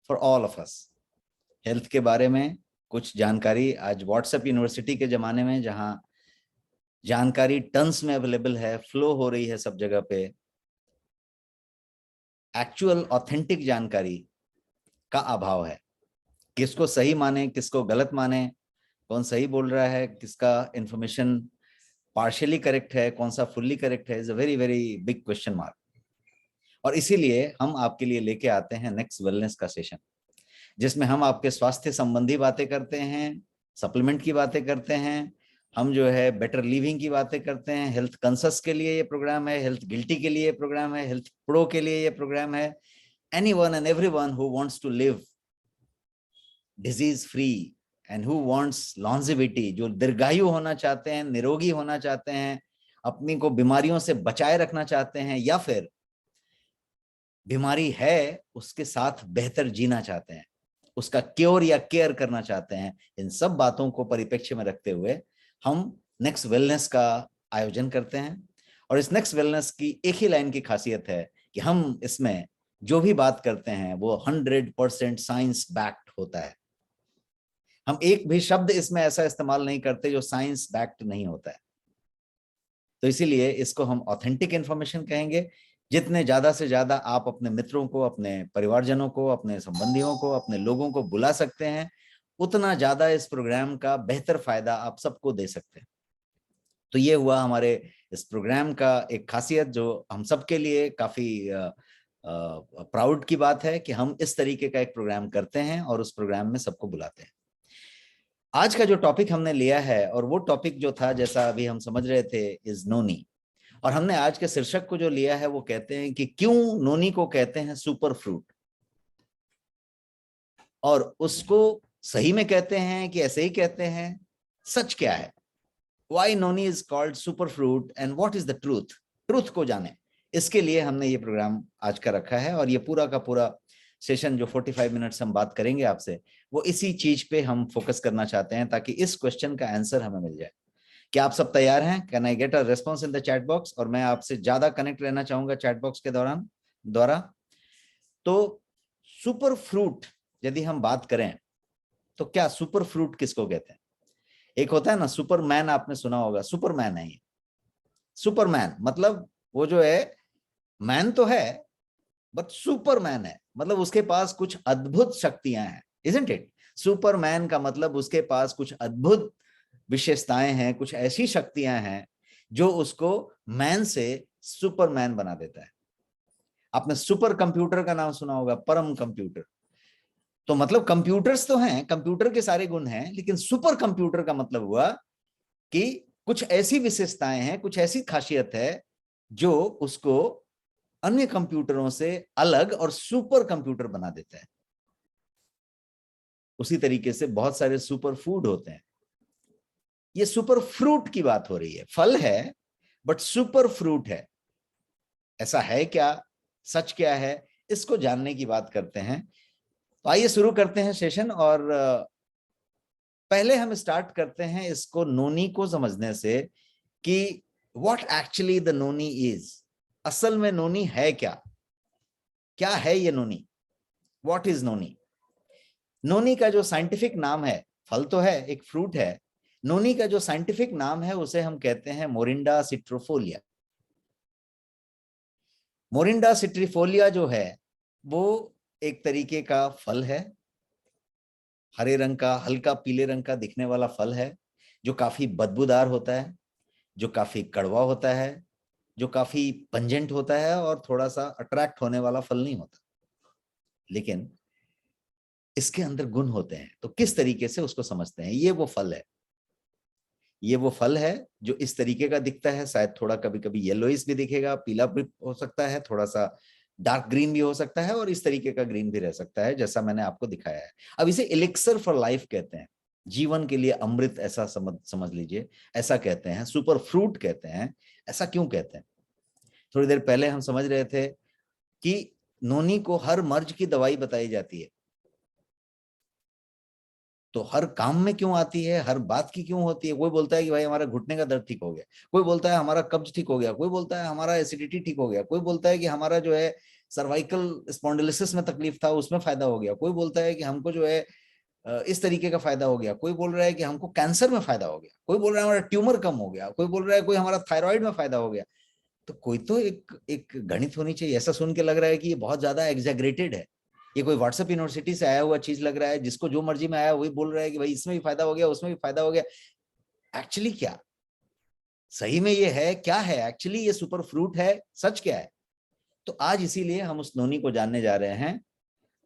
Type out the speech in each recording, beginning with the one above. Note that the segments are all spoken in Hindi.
For all of us. Health के बारे में कुछ जानकारी, आज व्हाट्सएप यूनिवर्सिटी के जमाने में जहां जानकारी टन्स में अवेलेबल है, फ्लो हो रही है सब जगह पे, एक्चुअल ऑथेंटिक जानकारी का अभाव है। किसको सही माने, किसको गलत माने, कौन सही बोल रहा है, किसका इंफॉर्मेशन पार्शियली करेक्ट है, कौन सा फुल्ली करेक्ट है, is a very very big question mark. और इसीलिए हम आपके लिए लेके आते हैं नेक्स्ट वेलनेस का सेशन, जिसमें हम आपके स्वास्थ्य संबंधी बातें करते हैं, सप्लीमेंट की बातें करते हैं, हम जो है बेटर लिविंग की बातें करते हैं। हेल्थ कंसस के लिए ये प्रोग्राम है, हेल्थ गिल्टी के लिए ये प्रोग्राम है, हेल्थ प्रो के लिए ये प्रोग्राम है। Anyone and everyone who wants to live disease free and who wants longevity, जो दीर्घायु होना चाहते हैं, निरोगी होना चाहते हैं, अपनी को बीमारियों से बचाए रखना चाहते हैं, या फिर बीमारी है उसके साथ बेहतर जीना चाहते हैं, उसका क्योर या केयर करना चाहते हैं, इन सब बातों को परिप्रेक्ष्य में रखते हुए हम नेक्स्ट वेलनेस का आयोजन करते हैं। और इस नेक्स्ट वेलनेस की एक ही लाइन की खासियत है कि हम इसमें जो भी बात करते हैं वो 100% साइंस बैक्ड होता है। हम एक भी शब्द इसमें ऐसा इस्तेमाल नहीं करते जो साइंस बैक्ड नहीं होता है। तो इसीलिए इसको हम ऑथेंटिक इंफॉर्मेशन कहेंगे। जितने ज्यादा से ज्यादा आप अपने मित्रों को, अपने परिवारजनों को, अपने संबंधियों को, अपने लोगों को बुला सकते हैं, उतना ज्यादा इस प्रोग्राम का बेहतर फायदा आप सबको दे सकते हैं। तो ये हुआ हमारे इस प्रोग्राम का एक खासियत, जो हम सबके लिए काफी प्राउड की बात है कि हम इस तरीके का एक प्रोग्राम करते हैं और उस प्रोग्राम में सबको बुलाते हैं। आज का जो टॉपिक हमने लिया है, और वो टॉपिक जो था, जैसा अभी हम समझ रहे थे, इज नोनी। और हमने आज के शीर्षक को जो लिया है वो कहते हैं कि क्यों नोनी को कहते हैं सुपर फ्रूट, और उसको सही में कहते हैं कि ऐसे ही कहते हैं, सच क्या है, why noni is called super fruit and what is the truth, truth को जाने। इसके लिए हमने ये प्रोग्राम आज का रखा है, और ये पूरा का पूरा सेशन जो 45 मिनट्स हम बात करेंगे आपसे, वो इसी चीज पे हम फोकस करना चाहते हैं, ताकि इस क्वेश्चन का आंसर हमें मिल जाए। क्या आप सब तैयार हैं? Can I get a response in the chat box? और मैं आपसे ज्यादा कनेक्ट रहना चाहूंगा चैट बॉक्स के द्वारा। तो सुपर फ्रूट यदि हम बात करें, तो क्या सुपर फ्रूट किसको कहते हैं? एक होता है ना सुपरमैन, आपने सुना होगा, सुपरमैन है ये। सुपरमैन मतलब वो जो है, मैन तो है बट सुपरमैन है, मतलब उसके पास कुछ अद्भुत शक्तियां हैं, इजंट इट? सुपरमैन का मतलब उसके पास कुछ अद्भुत विशेषताएं हैं, कुछ ऐसी शक्तियां हैं जो उसको मैन से सुपरमैन बना देता है। आपने सुपर कंप्यूटर का नाम सुना होगा, परम कंप्यूटर। तो मतलब कंप्यूटर्स तो हैं, कंप्यूटर के सारे गुण हैं, लेकिन सुपर कंप्यूटर का मतलब हुआ कि कुछ ऐसी विशेषताएं हैं, कुछ ऐसी खासियत है जो उसको अन्य कंप्यूटरों से अलग और सुपर कंप्यूटर बना देता है। उसी तरीके से बहुत सारे सुपर फूड होते हैं। ये सुपर फ्रूट की बात हो रही है, फल है बट सुपर फ्रूट है। ऐसा है क्या, सच क्या है, इसको जानने की बात करते हैं। तो आइए शुरू करते हैं सेशन। और पहले हम स्टार्ट करते हैं इसको नोनी को समझने से कि what actually the noni is. असल में नोनी है क्या, क्या है ये नोनी, व्हाट इज नोनी? नोनी का जो साइंटिफिक नाम है, फल तो है, एक फ्रूट है, नोनी का जो साइंटिफिक नाम है उसे हम कहते हैं मोरिंडा सिट्रोफोलिया। मोरिंडा सिट्रीफोलिया जो है वो एक तरीके का फल है, हरे रंग का, हल्का पीले रंग का दिखने वाला फल है, जो काफी बदबूदार होता है, जो काफी कड़वा होता है, जो काफी पंजेंट होता है, और थोड़ा सा अट्रैक्ट होने वाला फल नहीं होता। लेकिन इसके अंदर गुण होते हैं, तो किस तरीके से उसको समझते हैं? ये वो फल है, ये वो फल है जो इस तरीके का दिखता है, शायद थोड़ा कभी कभी येलोइश भी दिखेगा, पीला भी हो सकता है, थोड़ा सा डार्क ग्रीन भी हो सकता है, और इस तरीके का ग्रीन भी रह सकता है, जैसा मैंने आपको दिखाया है। अब इसे एलिक्सर फॉर लाइफ कहते हैं, जीवन के लिए अमृत, ऐसा समझ लीजिए, ऐसा कहते हैं। सुपर फ्रूट कहते हैं, ऐसा क्यों कहते हैं? थोड़ी देर पहले हम समझ रहे थे कि नोनी को हर मर्ज की दवाई बताई जाती है, तो हर काम में क्यों आती है, हर बात की क्यों होती है? कोई बोलता है कि भाई हमारा घुटने का दर्द ठीक हो गया, कोई बोलता है हमारा कब्ज ठीक हो गया, कोई बोलता है हमारा एसिडिटी ठीक हो गया, कोई बोलता है कि हमारा जो है सर्वाइकल स्पॉन्डिलोसिस में तकलीफ था, उसमें फायदा हो गया। कोई बोलता है कि हमको जो है इस तरीके का फायदा हो गया, कोई बोल रहा है कि हमको कैंसर में फायदा हो गया, कोई बोल रहा है हमारा ट्यूमर कम हो गया, कोई बोल रहा है कोई हमारा थायराइड में फायदा हो गया। तो कोई तो एक गणित होनी चाहिए। ऐसा सुन के लग रहा है कि ये बहुत ज्यादा एग्जैगरेटेड है, ये कोई व्हाट्सएप यूनिवर्सिटी से आया हुआ चीज लग रहा है, जिसको जो मर्जी में आया वही बोल रहा है कि भाई इसमें भी फायदा हो गया, उसमें भी फायदा हो गया। एक्चुअली क्या सही में ये है, क्या है एक्चुअली ये सुपर फ्रूट है, सच क्या है? तो आज इसीलिए हम उस नोनी को जानने जा रहे हैं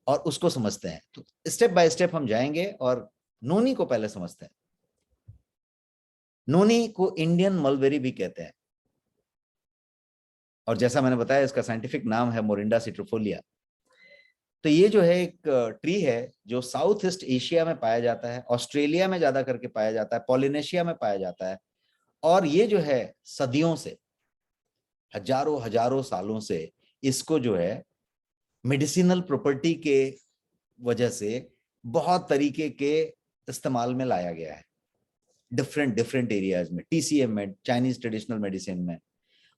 और उसको समझते हैं। तो स्टेप बाय स्टेप हम जाएंगे और नोनी को पहले समझते हैं। नोनी को इंडियन मलबेरी भी कहते हैं, और जैसा मैंने बताया इसका साइंटिफिक नाम है मोरिंडा सिट्रोफोलिया। तो ये जो है एक ट्री है जो साउथ ईस्ट एशिया में पाया जाता है, ऑस्ट्रेलिया में ज्यादा करके पाया जाता है, पॉलिनेशिया में पाया जाता है। और ये जो है सदियों से, हजारों हजारों सालों से इसको जो है मेडिसिनल प्रॉपर्टी के वजह से बहुत तरीके के इस्तेमाल में लाया गया है। डिफरेंट डिफरेंट एरियाज में, टीसीएम में, चाइनीज ट्रेडिशनल मेडिसिन में,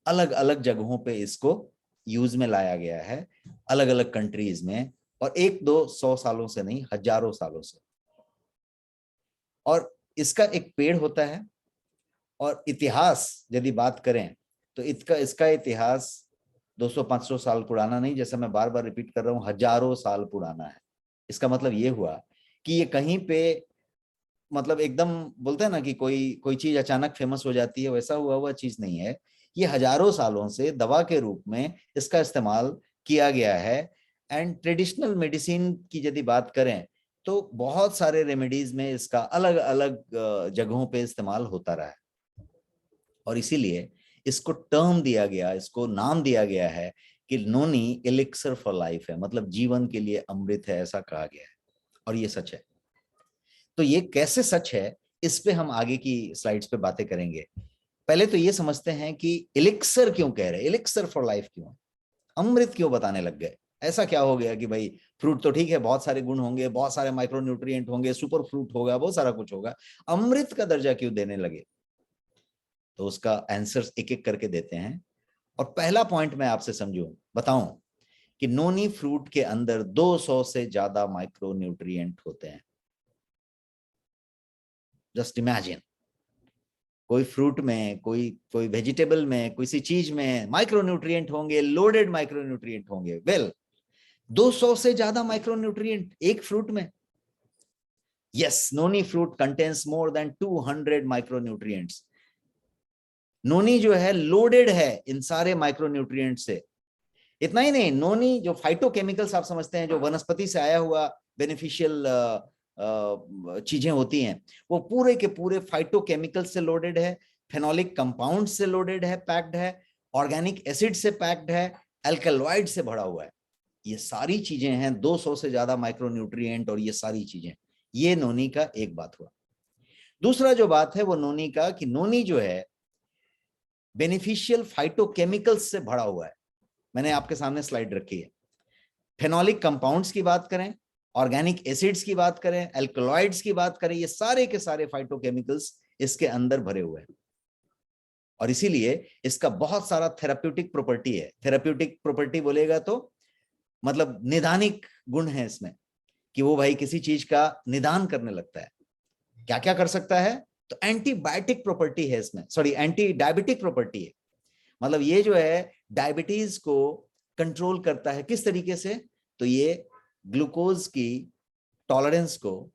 अलग अलग जगहों पे इसको यूज में लाया गया है, अलग अलग कंट्रीज में। और 1-2-100 सालों से नहीं, हजारों सालों से। और इसका एक पेड़ होता है। और इतिहास यदि बात करें तो इसका इतिहास 200-500 साल पुराना नहीं, जैसा मैं बार बार रिपीट कर रहा हूं, हजारों साल पुराना है। इसका मतलब ये हुआ कि ये कहीं पे, मतलब एकदम बोलते हैं ना कि कोई कोई चीज अचानक फेमस हो जाती है, वैसा हुआ चीज नहीं है। ये हजारों सालों से दवा के रूप में इसका इस्तेमाल किया गया है। एंड ट्रेडिशनल मेडिसिन की यदि बात करें तो बहुत सारे रेमेडीज में इसका अलग अलग जगहों पे इस्तेमाल होता रहा है। और इसीलिए इसको टर्म दिया गया, इसको नाम दिया गया है कि नोनी एलिक्सर फॉर लाइफ है, मतलब जीवन के लिए अमृत है, ऐसा कहा गया है। और ये सच है। तो ये कैसे सच है, इस पे हम आगे की स्लाइड्स पे बातें करेंगे। पहले तो ये समझते हैं कि एलिक्सर क्यों कह रहे हैं, एलिक्सर फॉर लाइफ क्यों, अमृत क्यों बताने लग गए। ऐसा क्या हो गया कि भाई फ्रूट तो ठीक है, बहुत सारे गुण होंगे, बहुत सारे माइक्रोन्यूट्रिएंट होंगे, सुपर फ्रूट होगा, बहुत सारा कुछ होगा, अमृत का दर्जा क्यों देने लगे? तो उसका आंसर एक एक करके देते हैं। और पहला पॉइंट मैं आपसे बताऊं कि नोनी फ्रूट के अंदर 200 से ज्यादा माइक्रोन्यूट्रिएंट होते हैं। जस्ट इमेजिन, कोई फ्रूट में, कोई कोई वेजिटेबल में, किसी चीज में माइक्रोन्यूट्रिएंट होंगे, लोडेड माइक्रोन्यूट्रिएंट होंगे। वेल 200 से ज्यादा माइक्रोन्यूट्रिएंट एक फ्रूट में। Yes, noni fruit contains more than 200 micronutrients. Noni जो है लोडेड है इन सारे माइक्रोन्यूट्रिएंट से। इतना ही नहीं, नोनी जो फाइटोकेमिकल्स आप समझते हैं, जो वनस्पति से आया हुआ बेनिफिशियल चीजें होती हैं, वो पूरे के पूरे फाइटोकेमिकल से लोडेड है, फेनोलिक कंपाउंड से लोडेड है, पैक्ड है, ऑर्गेनिक एसिड से पैक्ड है, एल्कलॉइड से भरा हुआ है। ये सारी चीजें हैं, 200 से ज्यादा माइक्रोन्यूट्रिएंट, और ये सारी चीजें, ये नोनी का एक बात हुआ। दूसरा जो बात है वो नोनी का, कि नोनी जो है बेनिफिशियल फाइटोकेमिकल्स से भरा हुआ है। मैंने आपके सामने स्लाइड रखी है। फेनोलिक कंपाउंड्स की बात करें, ऑर्गेनिक एसिड्स की बात करें, एल्कलॉइड्स की बात करें, ये सारे के सारे फाइटोकेमिकल्स इसके अंदर भरे हुए हैं। और इसीलिए इसका बहुत सारा थेराप्यूटिक प्रॉपर्टी है। थेराप्यूटिक प्रॉपर्टी बोलेगा तो मतलब निदानिक गुण है इसमें, कि वो भाई किसी चीज का निदान करने लगता है। क्या क्या कर सकता है? तो एंटीबायोटिक प्रॉपर्टी है इसमें, सॉरी एंटी डायबिटिक प्रॉपर्टी है। मतलब ये जो है डायबिटीज को कंट्रोल करता है। किस तरीके से? तो ये ग्लूकोज की टॉलरेंस को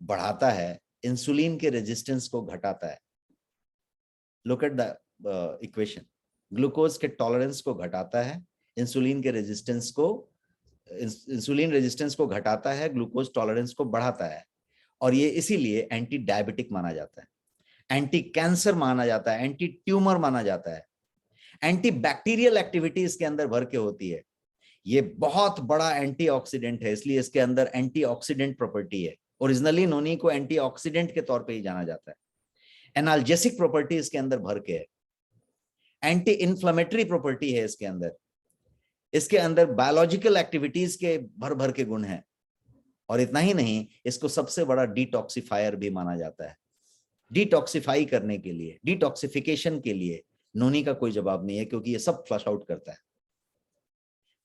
बढ़ाता है, इंसुलिन के रेजिस्टेंस को घटाता है। Look at the equation, glucose के टॉलरेंस को घटाता है, इंसुलिन के रेजिस्टेंस को, इंसुलिन रेजिस्टेंस को घटाता है, ग्लूकोज टॉलरेंस को बढ़ाता है। और ये इसीलिए एंटी डायबिटिक माना जाता है, एंटी कैंसर माना जाता है, एंटी ट्यूमर माना जाता है, एंटी बैक्टीरियल एक्टिविटी इसके अंदर भर के होती है। ये बहुत बड़ा एंटीऑक्सीडेंट है, इसलिए इसके अंदर एंटीऑक्सीडेंट प्रॉपर्टी है। ओरिजिनली नोनी को एंटीऑक्सीडेंट के तौर पे ही जाना जाता है। एनाल्जेसिक प्रॉपर्टी इसके अंदर भर के है, एंटी इन्फ्लेमेटरी प्रॉपर्टी है इसके अंदर, इसके अंदर बायोलॉजिकल एक्टिविटीज के भर भर के गुण हैं। और इतना ही नहीं, इसको सबसे बड़ा डिटॉक्सिफायर भी माना जाता है। डिटॉक्सिफाई करने के लिए, डिटॉक्सिफिकेशन के लिए नोनी का कोई जवाब नहीं है, क्योंकि ये सब फ्लश आउट करता है।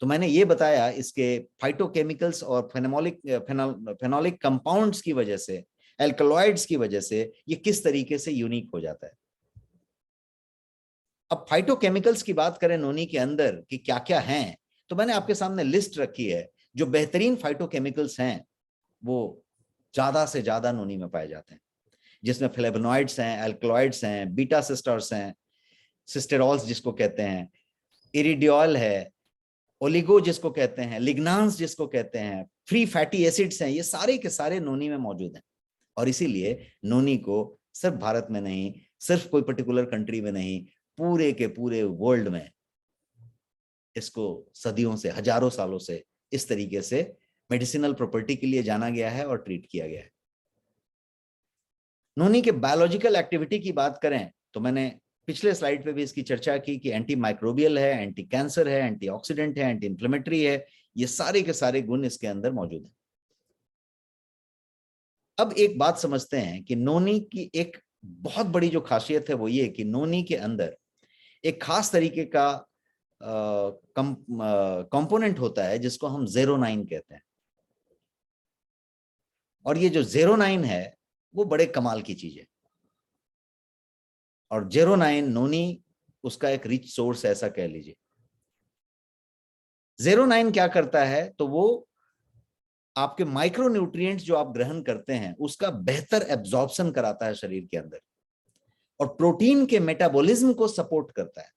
तो मैंने ये बताया इसके फाइटोकेमिकल्स और फेनोलिक कंपाउंड्स की वजह से, एल्कलॉइड्स की वजह से ये किस तरीके से यूनिक हो जाता है। अब फाइटोकेमिकल्स की बात करें नोनी के अंदर कि क्या क्या हैं, तो मैंने आपके सामने लिस्ट रखी है। जो बेहतरीन फाइटोकेमिकल्स हैं वो ज्यादा से ज्यादा नोनी में पाए जाते हैं, जिसमें फ्लेवोनॉइड्स हैं, एल्कलॉइड्स हैं, बीटा सिस्टर्स हैं, सिस्टेरॉल्स जिसको कहते हैं, इरिडियोल है, ओलिगो जिसको कहते हैं, लिग्नांस जिसको कहते हैं, फ्री फैटी एसिड्स हैं, ये सारे के सारे नोनी में मौजूद हैं। और इसीलिए नोनी को सिर्फ भारत में नहीं, सिर्फ कोई पर्टिकुलर कंट्री में नहीं, पूरे के पूरे वर्ल्ड में इसको सदियों से, हजारों सालों से इस तरीके से मेडिसिनल प्रॉपर्टी के लिए जाना गया है और ट्रीट किया गया है। नोनी के बायोलॉजिकल एक्टिविटी की बात करें तो मैंने पिछले स्लाइड पे भी इसकी चर्चा की कि एंटी माइक्रोबियल है, एंटी कैंसर है, एंटीऑक्सीडेंट है, एंटी इन्फ्लेमेटरी है, ये सारे के सारे गुण इसके अंदर मौजूद हैं। अब एक बात समझते हैं कि नोनी की एक बहुत बड़ी जो खासियत है वो ये कि नोनी के अंदर एक खास तरीके का कंपोनेंट होता है जिसको हम 09 कहते हैं। और ये जो 09 है वो बड़े कमाल की चीज है। और 09 नोनी उसका एक रिच सोर्स है, ऐसा कह लीजिए। 09 क्या करता है, तो वो आपके माइक्रोन्यूट्रिएंट्स जो आप ग्रहण करते हैं उसका बेहतर एब्जॉर्प्शन कराता है शरीर के अंदर, और प्रोटीन के मेटाबॉलिज्म को सपोर्ट करता है।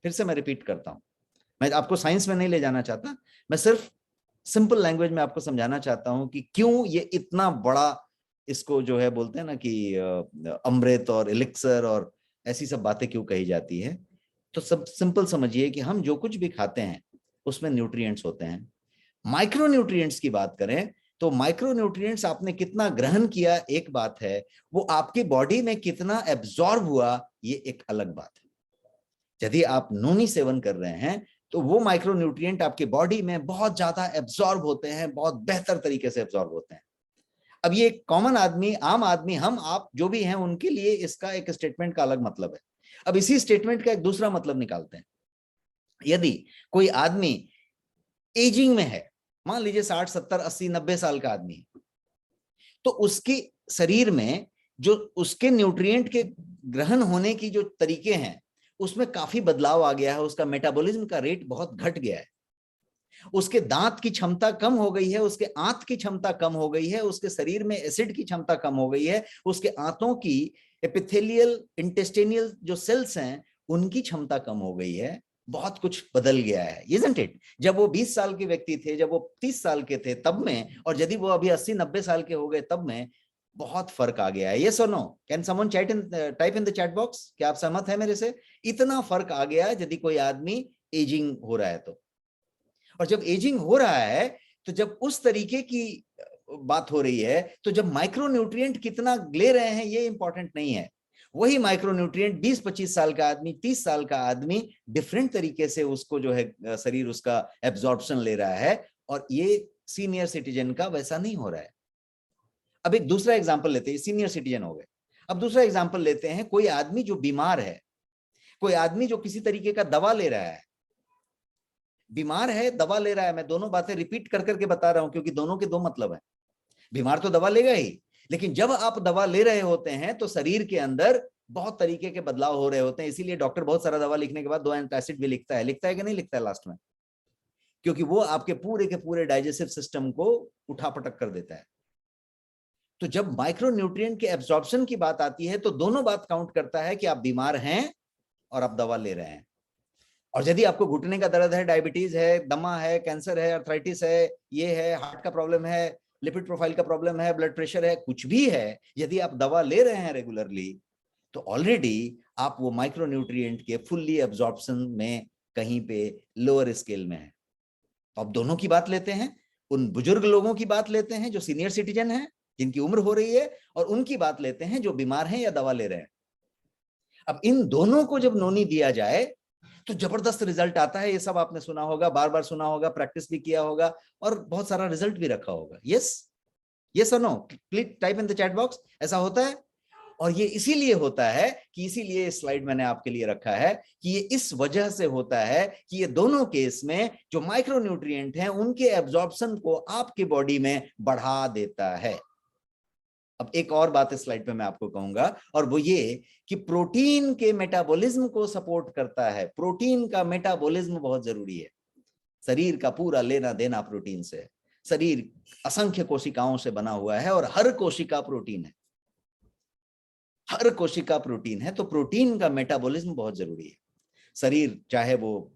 फिर से मैं रिपीट करता हूं, मैं आपको साइंस में नहीं ले जाना चाहता, मैं सिर्फ सिंपल लैंग्वेज में आपको समझाना चाहता हूं कि क्यों ये इतना बड़ा, इसको जो है बोलते हैं ना कि अमृत और एलिक्सर और ऐसी सब बातें क्यों कही जाती है। तो सब सिंपल समझिए कि हम जो कुछ भी खाते हैं उसमें न्यूट्रिएंट्स होते हैं। माइक्रोन्यूट्रिएंट्स की बात करें तो माइक्रोन्यूट्रिएंट्स आपने कितना ग्रहण किया एक बात है, वो आपकी बॉडी में कितना एब्जॉर्ब हुआ ये एक अलग बात है। यदि आप नोनी सेवन कर रहे हैं तो वो माइक्रोन्यूट्रिएंट आपकी बॉडी में बहुत ज्यादा एब्जॉर्ब होते हैं, बहुत बेहतर तरीके से एब्जॉर्ब होते हैं। अब ये कॉमन आदमी, आम आदमी, हम आप जो भी हैं उनके लिए इसका एक स्टेटमेंट का अलग मतलब है। अब इसी स्टेटमेंट का एक दूसरा मतलब निकालते हैं। यदि कोई आदमी एजिंग में है, मान लीजिए 60, 70, 80, 90 साल का आदमी, तो उसके शरीर में जो उसके न्यूट्रिएंट के ग्रहण होने की जो तरीके हैं उसमें काफी बदलाव आ गया है। उसका मेटाबॉलिज्म का रेट बहुत घट गया है, उसके दांत की क्षमता कम हो गई है, उसके आंत की क्षमता कम हो गई है, उसके शरीर में एसिड की क्षमता कम हो गई है, उसके आंतों की एपिथेलियल इंटेस्टिनियल जो सेल्स हैं उनकी क्षमता कम हो गई है। बहुत कुछ बदल गया है, isn't it? जब वो 20 साल के व्यक्ति थे, जब वो 30 साल के थे तब में, और यदि वो अभी 80-90 साल के हो गए तब में, बहुत फर्क आ गया है। ये सुनो, can someone type in the chat box, क्या आप सहमत है मेरे से? इतना फर्क आ गया है यदि कोई आदमी एजिंग हो रहा है तो। और जब एजिंग हो रहा है तो जब उस तरीके की बात हो रही है तो जब माइक्रोन्यूट्रिएंट कितना ले रहे हैं ये इंपॉर्टेंट नहीं है। वही माइक्रोन्यूट्रिएंट 20-25 साल का आदमी, 30 साल का आदमी डिफरेंट तरीके से उसको जो है शरीर उसका एब्जॉर्प्शन ले रहा है, और ये सीनियर सिटीजन का वैसा नहीं हो रहा है। अब एक दूसरा एग्जांपल लेते हैं, सीनियर सिटीजन हो गए। अब दूसरा एग्जांपल लेते हैं, कोई आदमी जो बीमार है, कोई आदमी जो किसी तरीके का दवा ले रहा है, बीमार है दवा ले रहा है। मैं दोनों बातें रिपीट कर करके बता रहा हूं क्योंकि दोनों के दो मतलब है। बीमार तो दवा लेगा ही, लेकिन जब आप दवा ले रहे होते हैं तो शरीर के अंदर बहुत तरीके के बदलाव हो रहे होते हैं। इसीलिए डॉक्टर बहुत सारा दवा लिखने के बाद 2 एंटासिड भी लिखता है कि नहीं लिखता है लास्ट में, क्योंकि वो आपके पूरे के पूरे डाइजेस्टिव सिस्टम को उठापटक कर देता है। तो जब माइक्रोन्यूट्रिएंट के एब्जॉर्प्शन की बात आती है तो दोनों बात काउंट करता है कि आप बीमार हैं और आप दवा ले रहे हैं। और यदि आपको घुटने का दर्द है, डायबिटीज है, दमा है, कैंसर है, अर्थराइटिस है, ये है, हार्ट का प्रॉब्लम है, लिपिड प्रोफाइल का प्रॉब्लम है, ब्लड प्रेशर है, कुछ भी है, यदि आप दवा ले रहे हैं रेगुलरली तो ऑलरेडी आप वो माइक्रोन्यूट्रिएंट के फुल्ली एब्जॉर्प्शन में कहीं पे लोअर स्केल में है। तो अब दोनों की बात लेते हैं, उन बुजुर्ग लोगों की बात लेते हैं जो सीनियर सिटीजन हैं, जिनकी उम्र हो रही है, और उनकी बात लेते हैं जो बीमार हैं या दवा ले रहे हैं। अब इन दोनों को जब नोनी दिया जाए तो जबरदस्त रिजल्ट आता है। ये सब आपने सुना होगा, बार बार सुना होगा, प्रैक्टिस भी किया होगा और बहुत सारा रिजल्ट भी रखा होगा। यस, यस और no, please type in the chat box. ऐसा होता है? और ये इसीलिए होता है कि इसीलिए स्लाइड मैंने आपके लिए रखा है कि ये इस वजह से होता है कि ये दोनों केस में जो माइक्रोन्यूट्रिएंट हैं उनके एब्जॉर्प्शन को आपकी बॉडी में बढ़ा देता है। अब एक और बात इस स्लाइड पे मैं आपको कहूंगा, और वो ये कि प्रोटीन के मेटाबॉलिज्म को सपोर्ट करता है। प्रोटीन का मेटाबॉलिज्म बहुत जरूरी है। शरीर का पूरा लेना देना प्रोटीन से है। शरीर असंख्य कोशिकाओं से बना हुआ है और हर कोशिका प्रोटीन है, हर कोशिका प्रोटीन है। तो प्रोटीन का मेटाबॉलिज्म बहुत जरूरी है। शरीर चाहे वो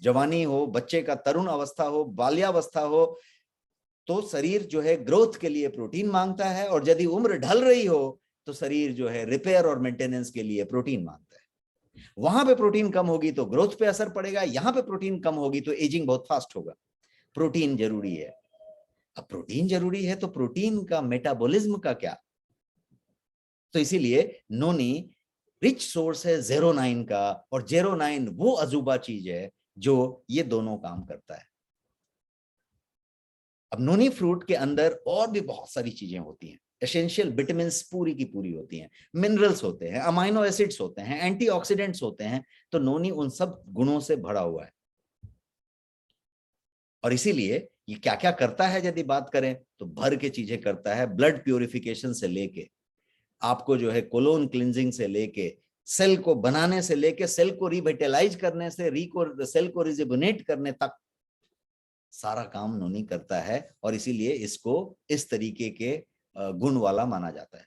जवानी हो, बच्चे का तरुण अवस्था हो, बाल्यावस्था हो, तो शरीर जो है ग्रोथ के लिए प्रोटीन मांगता है, और यदि उम्र ढल रही हो तो शरीर जो है रिपेयर और मेंटेनेंस के लिए प्रोटीन मांगता है। वहां पे प्रोटीन कम होगी तो ग्रोथ पे असर पड़ेगा, यहां पे प्रोटीन कम होगी तो एजिंग बहुत फास्ट होगा। प्रोटीन जरूरी है। अब प्रोटीन जरूरी है तो प्रोटीन का मेटाबॉलिज्म का क्या? तो इसीलिए नोनी रिच सोर्स है ज़ेरोनाइन का, और ज़ेरोनाइन वो अजूबा चीज है जो ये दोनों काम करता है। अब नोनी फ्रूट के अंदर और भी बहुत सारी चीजें होती हैं। एसेंशियल विटामिन पूरी की पूरी होती हैं, मिनरल्स होते हैं, अमाइनो एसिड्स होते हैं, एंटीऑक्सीडेंट्स होते हैं। तो नोनी उन सब गुणों से भरा हुआ है। और इसीलिए ये क्या क्या करता है यदि बात करें तो भर के चीजें करता है। ब्लड प्यूरिफिकेशन से लेके आपको जो है कोलोन क्लिंजिंग से लेके सेल को बनाने से लेके सेल को रिविटलाइज करने से सेल को रिजुविनेट करने तक सारा काम नोनी करता है। और इसीलिए इसको इस तरीके के गुण वाला माना जाता है।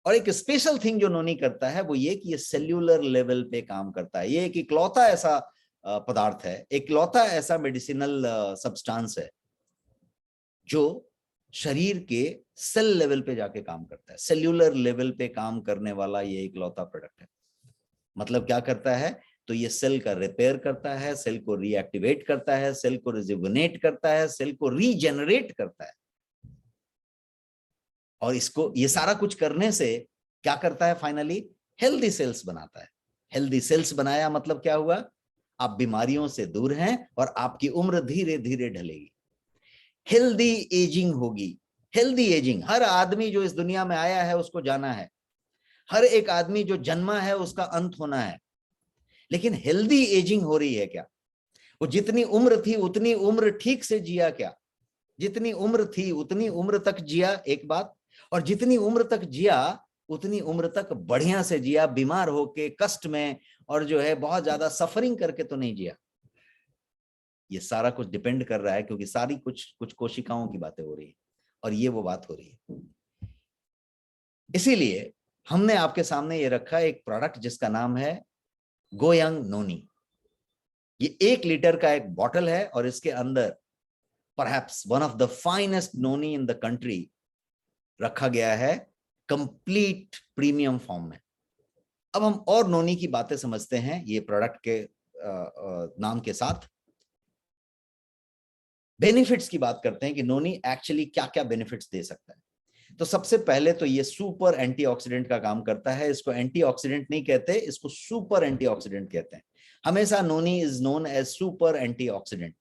और एक स्पेशल थिंग जो नोनी करता है वो ये कि ये सेल्यूलर लेवल पे काम करता है। ये एक इकलौता ऐसा पदार्थ है, इकलौता ऐसा मेडिसिनल सब्सटेंस है जो शरीर के सेल लेवल पे जाके काम करता है। सेल्यूलर लेवल पे काम करने वाला ये इकलौता प्रोडक्ट है। मतलब क्या करता है? तो ये सेल का रिपेयर करता है, सेल को रीएक्टिवेट करता है, सेल को रिजुविनेट करता है, सेल को रीजेनरेट करता है। और इसको ये सारा कुछ करने से क्या करता है? फाइनली हेल्दी सेल्स बनाता है। हेल्दी सेल्स बनाया मतलब क्या हुआ? आप बीमारियों से दूर हैं और आपकी उम्र धीरे धीरे ढलेगी, हेल्दी एजिंग होगी। हेल्दी एजिंग, हर आदमी जो इस दुनिया में आया है उसको जाना है, हर एक आदमी जो जन्मा है उसका अंत होना है। लेकिन हेल्दी एजिंग हो रही है क्या? वो जितनी उम्र थी उतनी उम्र ठीक से जिया क्या? जितनी उम्र थी उतनी उम्र तक जिया, एक बात। और जितनी उम्र तक जिया उतनी उम्र तक बढ़िया से जिया, बीमार होके, कष्ट में, और जो है बहुत ज्यादा सफरिंग करके तो नहीं जिया। ये सारा कुछ डिपेंड कर रहा है क्योंकि सारी कुछ कोशिकाओं की बातें हो रही है, और ये वो बात हो रही है। इसीलिए हमने आपके सामने ये रखा एक प्रोडक्ट जिसका नाम है गोयंग नोनी। ये 1 लीटर का एक बॉटल है और इसके अंदर perhaps one of the finest noni in the country रखा गया है, कंप्लीट प्रीमियम फॉर्म में। अब हम और नोनी की बातें समझते हैं ये प्रोडक्ट के नाम के साथ। बेनिफिट्स की बात करते हैं कि नोनी एक्चुअली क्या क्या बेनिफिट्स दे सकता है। तो सबसे पहले तो ये सुपर एंटीऑक्सीडेंट का काम करता है। इसको एंटीऑक्सीडेंट नहीं कहते, इसको सुपर एंटीऑक्सीडेंट कहते हैं। हमेशा noni is known as super antioxidant.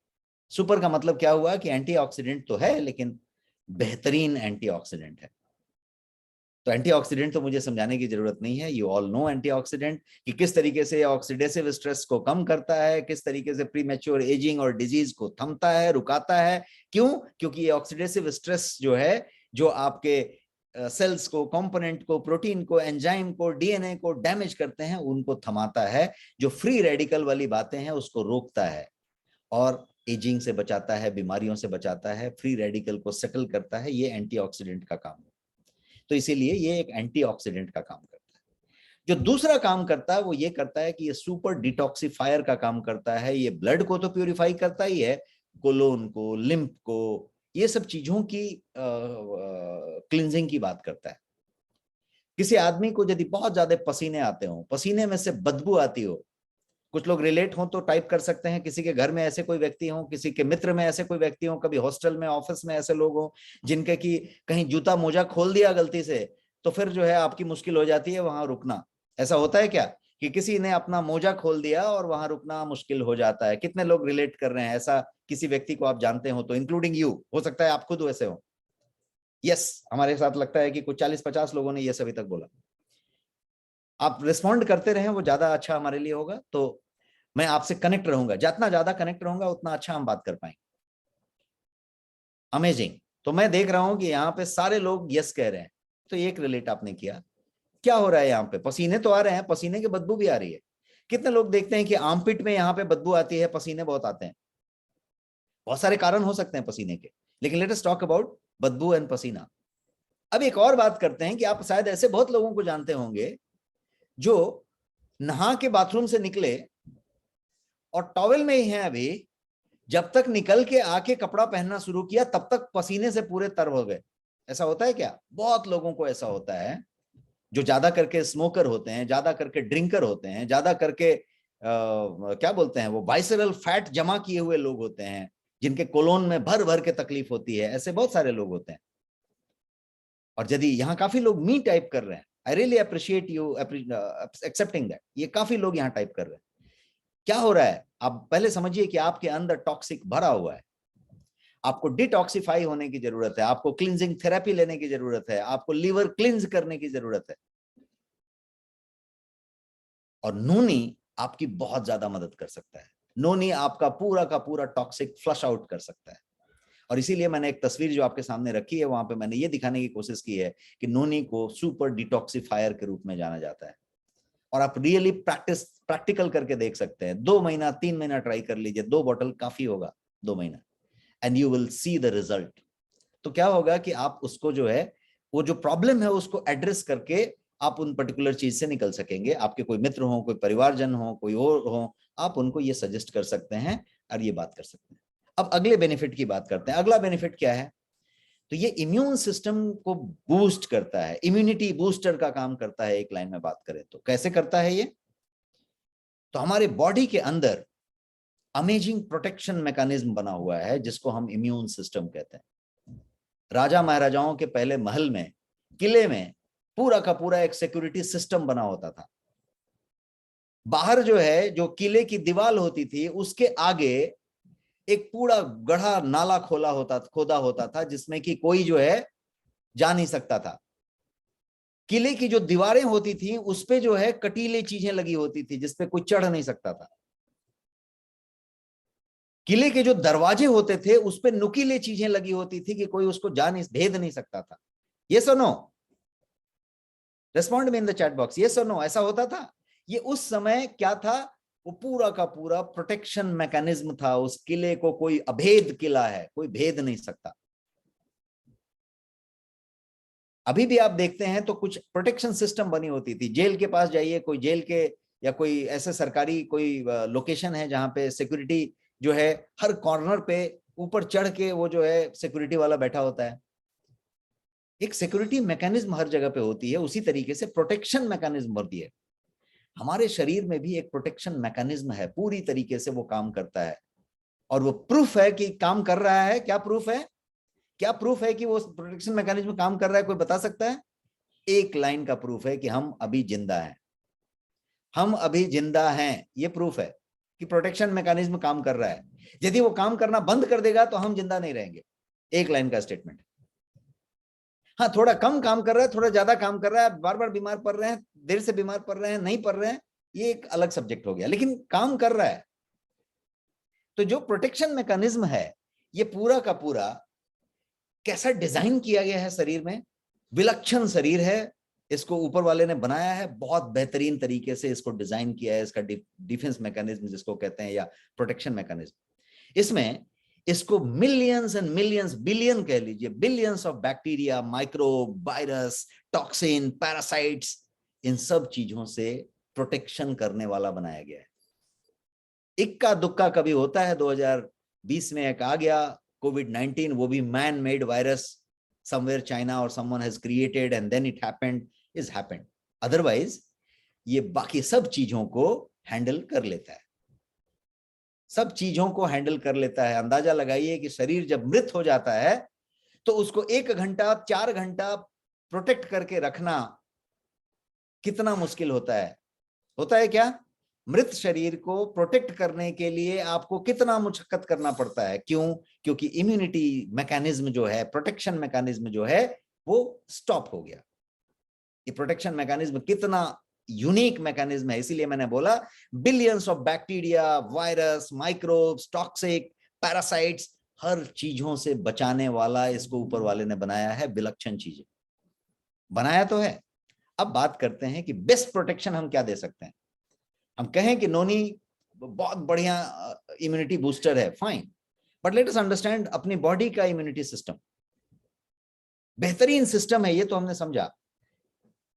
Super का मतलब क्या हुआ कि एंटीऑक्सीडेंट तो है लेकिन बेहतरीन एंटीऑक्सीडेंट है। तो एंटीऑक्सीडेंट तो मुझे समझाने की जरूरत नहीं है, यू ऑल नो एंटीऑक्सीडेंट कि किस तरीके से ऑक्सीडेटिव स्ट्रेस को कम करता है, किस तरीके से प्रीमेच्योर एजिंग और डिजीज को थमता है, रुकाता है। क्यों? क्योंकि ये ऑक्सीडेटिव स्ट्रेस जो है, जो आपके सेल्स को, कंपोनेंट को, प्रोटीन को, एंजाइम को, डीएनए को डैमेज करते हैं, उनको थमाता है। जो फ्री रेडिकल वाली बातें हैं उसको रोकता है और एजिंग से बचाता है, बीमारियों से बचाता है, फ्री रेडिकल को सेटल करता है। ये एंटीऑक्सीडेंट का काम है। तो इसीलिए ये एक एंटीऑक्सीडेंट का काम करता है। जो दूसरा काम करता है वो ये करता है कि ये सुपर डिटॉक्सिफायर का काम करता है। ये ब्लड को तो प्यूरिफाई करता ही है, कोलोन को, लिम्फ को, ये सब चीजों की क्लिंजिंग की बात करता है। किसी आदमी को यदि बहुत ज्यादा पसीने आते हो, पसीने में से बदबू आती हो, कुछ लोग रिलेट हो तो टाइप कर सकते हैं। किसी के घर में ऐसे कोई व्यक्ति हो, किसी के मित्र में ऐसे कोई व्यक्ति हो, कभी हॉस्टल में, ऑफिस में ऐसे लोग हो जिनके की कहीं जूता मोजा खोल दिया गलती से, तो फिर जो है आपकी मुश्किल हो जाती है वहां रुकना। ऐसा होता है क्या कि किसी ने अपना मोजा खोल दिया और वहां रुकना मुश्किल हो जाता है? कितने लोग रिलेट कर रहे हैं? ऐसा किसी व्यक्ति को आप जानते हो तो, इंक्लूडिंग यू, हो सकता है आप खुद वैसे हो। यस, हमारे साथ लगता है कि कुछ 40-50 लोगों ने यस अभी तक बोला। आप रिस्पॉन्ड करते रहें, वो ज्यादा अच्छा हमारे लिए होगा। तो मैं आपसे कनेक्ट रहूंगा, जितना ज्यादा कनेक्ट रहूंगा उतना अच्छा हम बात कर पाएंगे। अमेजिंग। तो मैं देख रहा हूं कि यहाँ पे सारे लोग यस कह रहे हैं, तो एक रिलेट आपने किया। क्या हो रहा है यहाँ पे? पसीने तो आ रहे हैं, पसीने की बदबू भी आ रही है। कितने लोग देखते हैं कि आर्मपिट में यहाँ पे बदबू आती है, पसीने बहुत आते हैं? बहुत सारे कारण हो सकते हैं पसीने के, लेकिन लेट अस टॉक अबाउट बदबू एंड पसीना। अब एक और बात करते हैं कि आप शायद ऐसे बहुत लोगों को जानते होंगे जो नहा के बाथरूम से निकले और टॉवेल में ही हैं अभी, जब तक निकल के आके कपड़ा पहनना शुरू किया तब तक पसीने से पूरे तर हो गए। ऐसा होता है क्या? बहुत लोगों को ऐसा होता है, जो ज्यादा करके स्मोकर होते हैं, ज्यादा करके ड्रिंकर होते हैं, ज्यादा करके क्या बोलते हैं वो, वाइसरल फैट जमा किए हुए लोग होते हैं, जिनके कोलोन में भर भर के तकलीफ होती है। ऐसे बहुत सारे लोग होते हैं। और यदि यहाँ काफी लोग मी टाइप कर रहे हैं, I really appreciate you accepting that, ये काफी लोग यहाँ टाइप कर रहे हैं। क्या हो रहा है? आप पहले समझिए कि आपके अंदर टॉक्सिक भरा हुआ है, आपको डिटॉक्सिफाई होने की जरूरत है, आपको क्लींजिंग थेरेपी लेने की जरूरत है, आपको लीवर क्लींज करने की जरूरत है। और नोनी आपकी बहुत ज्यादा मदद कर सकता है। नोनी आपका पूरा का पूरा टॉक्सिक फ्लश आउट कर सकता है। और इसीलिए मैंने एक तस्वीर जो आपके सामने रखी है, वहां पे मैंने ये दिखाने की कोशिश की है कि नोनी को सुपर डिटॉक्सिफायर के रूप में जाना जाता है। और आप रियली प्रैक्टिकल करके देख सकते हैं। 2 महीना 3 महीना ट्राई कर लीजिए, 2 बॉटल काफी होगा, 2 महीना, and you will see the result. तो क्या होगा कि आप उसको जो है, वो जो प्रॉब्लम है उसको एड्रेस करके आप उन पर्टिकुलर चीज से निकल सकेंगे। आपके कोई मित्र हो, कोई परिवारजन हो, कोई और हो, आप उनको ये सजेस्ट कर सकते हैं और ये बात कर सकते हैं। अब अगले बेनिफिट की बात करते हैं। अगला बेनिफिट क्या है? तो ये इम्यून सिस्टम को बूस्ट करता है, इम्यूनिटी बूस्टर का काम करता है। एक लाइन में बात करें तो कैसे करता है ये? तो हमारे बॉडी के अंदर अमेजिंग प्रोटेक्शन मैकेनिज्म बना हुआ है, जिसको हम इम्यून सिस्टम कहते हैं। राजा महाराजाओं के पहले महल में, किले में पूरा का पूरा एक सिक्योरिटी सिस्टम बना होता था। बाहर जो है, जो किले की दीवार होती थी, उसके आगे एक पूरा गढ़ा नाला खोदा होता था, जिसमें कि कोई जो है जा नहीं सकता था। किले की जो दीवारें होती थी उस पे जो है कटीले चीजें लगी होती थी, जिसपे कोई चढ़ नहीं सकता था। किले के जो दरवाजे होते थे उस पे नुकीले चीजें लगी होती थी कि कोई उसको भेद नहीं सकता था। ये सुनो, रेस्पॉन्ड में इन द चैट बॉक्स, ये सुनो, ऐसा होता था। ये उस समय क्या था? वो पूरा का पूरा प्रोटेक्शन मैकेनिज्म था। उस किले को, कोई अभेद किला है, कोई भेद नहीं सकता। अभी भी आप देखते हैं तो कुछ प्रोटेक्शन सिस्टम बनी होती थी। जेल के पास जाइए, कोई जेल के या कोई ऐसे सरकारी कोई लोकेशन है जहां पे सिक्योरिटी जो है हर कॉर्नर पे ऊपर चढ़ के वो जो है सिक्योरिटी वाला बैठा होता है। एक सिक्योरिटी मैकेनिज्म हर जगह पे होती है। उसी तरीके से प्रोटेक्शन मैकेनिज्म होती है। हमारे शरीर में भी एक प्रोटेक्शन मैकेनिज्म है, पूरी तरीके से वो काम करता है। और वो प्रूफ है कि काम कर रहा है। क्या प्रूफ है? क्या प्रूफ है कि वो प्रोटेक्शन मैकेनिज्म काम कर रहा है? कोई बता सकता है? एक लाइन का प्रूफ है कि हम अभी जिंदा हैं। हम अभी जिंदा हैं, ये प्रूफ है कि प्रोटेक्शन मैकेनिज्म काम कर रहा है। यदि वो काम करना बंद कर देगा तो हम जिंदा नहीं रहेंगे। एक लाइन का स्टेटमेंट। हाँ, थोड़ा कम काम कर रहा है, थोड़ा ज्यादा काम कर रहा है, बार बार बीमार पड़ रहे हैं, देर से बीमार पड़ रहे हैं, नहीं पड़ रहे हैं, ये एक अलग सब्जेक्ट हो गया, लेकिन काम कर रहा है। तो जो प्रोटेक्शन मैकेनिज्म है, ये पूरा का पूरा कैसा डिजाइन किया गया है शरीर में। विलक्षण शरीर है, इसको ऊपर वाले ने बनाया है, बहुत बेहतरीन तरीके से इसको डिजाइन किया है। इसका डिफेंस मैकेनिज्म जिसको कहते हैं, या प्रोटेक्शन मैकेनिज्म, इसमें इसको मिलियंस एंड मिलियंस, बिलियन कह लीजिए, billions of bacteria, microbe, virus, toxin, parasites, इन सब चीजों से प्रोटेक्शन करने वाला बनाया गया है। इक्का दुक्का कभी होता है, 2020 में एक आ गया कोविड-19, वो भी man made virus, somewhere China और someone has created and then it happened, is happened. Otherwise ये बाकी सब चीजों को हैंडल कर लेता है, सब चीजों को हैंडल कर लेता है। अंदाजा लगाइए कि शरीर जब मृत हो जाता है तो उसको 1 घंटा 4 घंटा प्रोटेक्ट करके रखना कितना मुश्किल होता है। होता है क्या? मृत शरीर को प्रोटेक्ट करने के लिए आपको कितना मुशक्कत करना पड़ता है। क्यों? क्योंकि इम्यूनिटी मैकेनिज्म जो है, प्रोटेक्शन मैकेनिज्म जो है, वो स्टॉप हो गया। ये प्रोटेक्शन मैकेनिज्म कितना यूनिक मैकेनिज्म है, इसीलिए मैंने बोला billions of bacteria, virus, microbes, toxic, parasites, हर चीजों से बचाने वाला इसको ऊपर वाले ने बनाया है। विलक्षण चीजें बनाया तो है। अब बात करते हैं कि बेस्ट प्रोटेक्शन हम क्या दे सकते हैं। हम कहें कि नोनी बहुत बढ़िया इम्यूनिटी बूस्टर है, fine, but let us understand अपनी बॉडी का इम्यूनिटी सिस्टम बेहतरीन सिस्टम है, ये तो हमने समझा,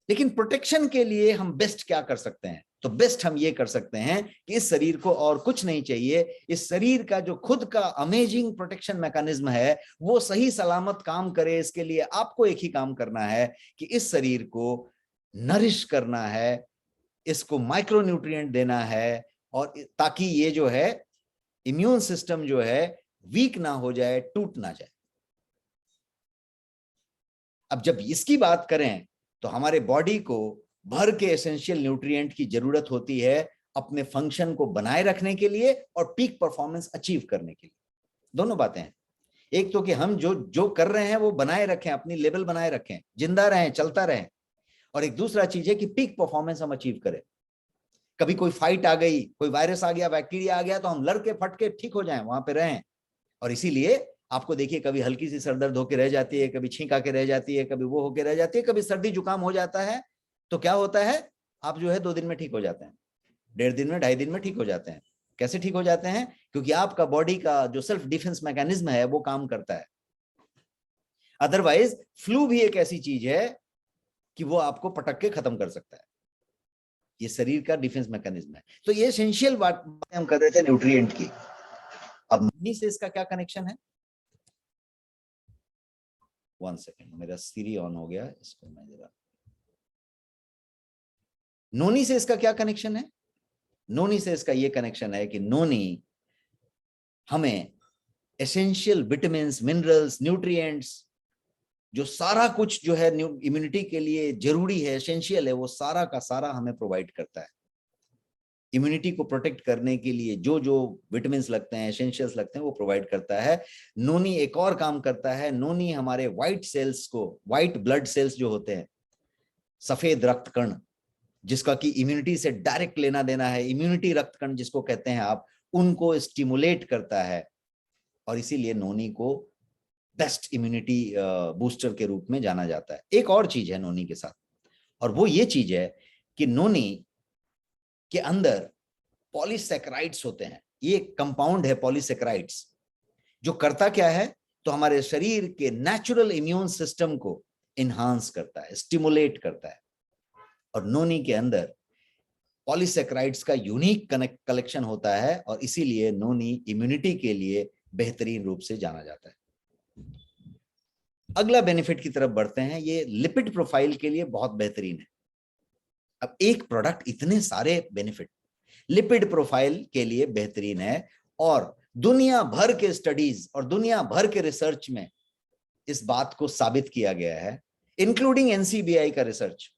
लेकिन प्रोटेक्शन के लिए हम बेस्ट क्या कर सकते हैं? तो बेस्ट हम ये कर सकते हैं कि इस शरीर को और कुछ नहीं चाहिए, इस शरीर का जो खुद का अमेजिंग प्रोटेक्शन मैकेनिज्म है वो सही सलामत काम करे। इसके लिए आपको एक ही काम करना है कि इस शरीर को नरिश करना है, इसको माइक्रो न्यूट्रिएंट देना है, और ताकि ये जो है इम्यून सिस्टम जो है वीक ना हो जाए, टूट ना जाए। अब जब इसकी बात करें तो हमारे बॉडी को भर के एसेंशियल न्यूट्रिएंट की जरूरत होती है अपने फंक्शन को बनाए रखने के लिए और पीक परफॉर्मेंस अचीव करने के लिए। दोनों बातें हैं, एक तो कि हम जो जो कर रहे हैं वो बनाए रखें, अपनी लेवल बनाए रखें, जिंदा रहें, चलता रहें, और एक दूसरा चीज है कि पीक परफॉर्मेंस हम अचीव करें। कभी कोई फाइट आ गई, कोई वायरस आ गया, बैक्टीरिया आ गया, तो हम लड़के फटके ठीक हो जाएं, वहां पे रहें। और इसीलिए आपको देखिए कभी हल्की सी सरदर्द होकर रह जाती है, कभी छींक आके रह जाती है, कभी वो होकर रह जाती है, कभी सर्दी जुकाम हो जाता है, तो क्या होता है, आप जो है 2 दिन में ठीक हो जाते हैं, 1.5 दिन में, 2.5 दिन में ठीक हो जाते हैं। कैसे ठीक हो जाते हैं? क्योंकि आपका बॉडी का जो सेल्फ डिफेंस मैकेनिज्म है वो काम करता है। अदरवाइज फ्लू भी एक ऐसी चीज है कि वो आपको पटक के खत्म कर सकता है। ये शरीर का डिफेंस मैकेनिज्म है। तो ये एसेंशियल बात हम कर रहे थे न्यूट्रिएंट की। अब नोनी से इसका क्या कनेक्शन है? 1 सेकेंड, मेरा सीरी ऑन हो गया, इसको मैं जरा, नोनी से इसका क्या कनेक्शन है? नोनी से इसका ये कनेक्शन है कि नोनी हमें एसेंशियल विटामिन, मिनरल्स, न्यूट्रिएंट्स, जो सारा कुछ जो है इम्यूनिटी के लिए जरूरी है, एसेंशियल है, वो सारा का सारा हमें प्रोवाइड करता है। इम्यूनिटी को प्रोटेक्ट करने के लिए जो जो विटामिन लगते हैं, एसेंशियल्स लगते हैं, वो प्रोवाइड करता है। नोनी एक और काम करता है, नोनी हमारे व्हाइट सेल्स को, व्हाइट ब्लड सेल्स जो होते हैं, सफेद रक्त कण, जिसका कि इम्यूनिटी से डायरेक्ट लेना देना है, इम्यूनिटी रक्त कण जिसको कहते हैं आप, उनको स्टिमुलेट करता है। और इसीलिए नोनी को बेस्ट इम्यूनिटी बूस्टर के रूप में जाना जाता है। एक और चीज है नोनी के साथ, और वो ये चीज है कि नोनी के अंदर पॉलीसैकेराइड्स होते हैं। ये कंपाउंड है पॉलीसैकेराइड्स, जो करता क्या है, तो हमारे शरीर के नेचुरल इम्यून सिस्टम को इनहांस करता है, स्टिमुलेट करता है। और नोनी के अंदर पॉलीसैकेराइड्स का यूनिक कलेक्शन होता है, और इसीलिए नोनी इम्यूनिटी के लिए बेहतरीन रूप से जाना जाता है। अगला बेनिफिट की तरफ बढ़ते हैं। ये लिपिड प्रोफाइल के लिए बहुत बेहतरीन है। अब एक प्रोडक्ट, इतने सारे बेनिफिट, लिपिड प्रोफाइल के लिए बेहतरीन है, और दुनिया भर के स्टडीज और दुनिया भर के रिसर्च में इस बात को साबित किया गया है, इंक्लूडिंग एनसीबीआई का रिसर्च।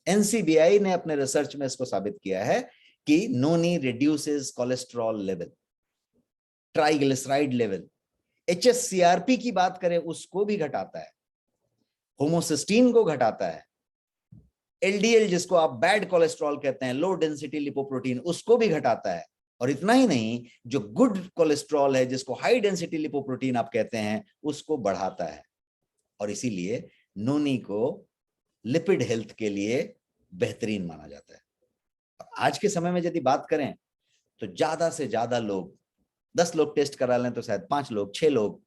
एनसीबीआई ने अपने रिसर्च में इसको साबित किया है कि noni reduces cholesterol level, triglyceride level, HSCRP की बात करें उसको भी घटाता है, होमोसिस्टीन को घटाता है, एलडीएल जिसको आप बैड कोलेस्ट्रॉल कहते हैं, लो डेंसिटी लिपोप्रोटीन, उसको भी घटाता है। और इतना ही नहीं, जो गुड कोलेस्ट्रॉल है, जिसको हाई डेंसिटी लिपोप्रोटीन आप कहते हैं, उसको बढ़ाता है। और इसीलिए नोनी को लिपिड हेल्थ के लिए बेहतरीन माना जाता है। आज के समय में यदि बात करें तो ज्यादा से ज्यादा लोग, 10 लोग टेस्ट करा लें तो शायद 5 लोग, 6 लोग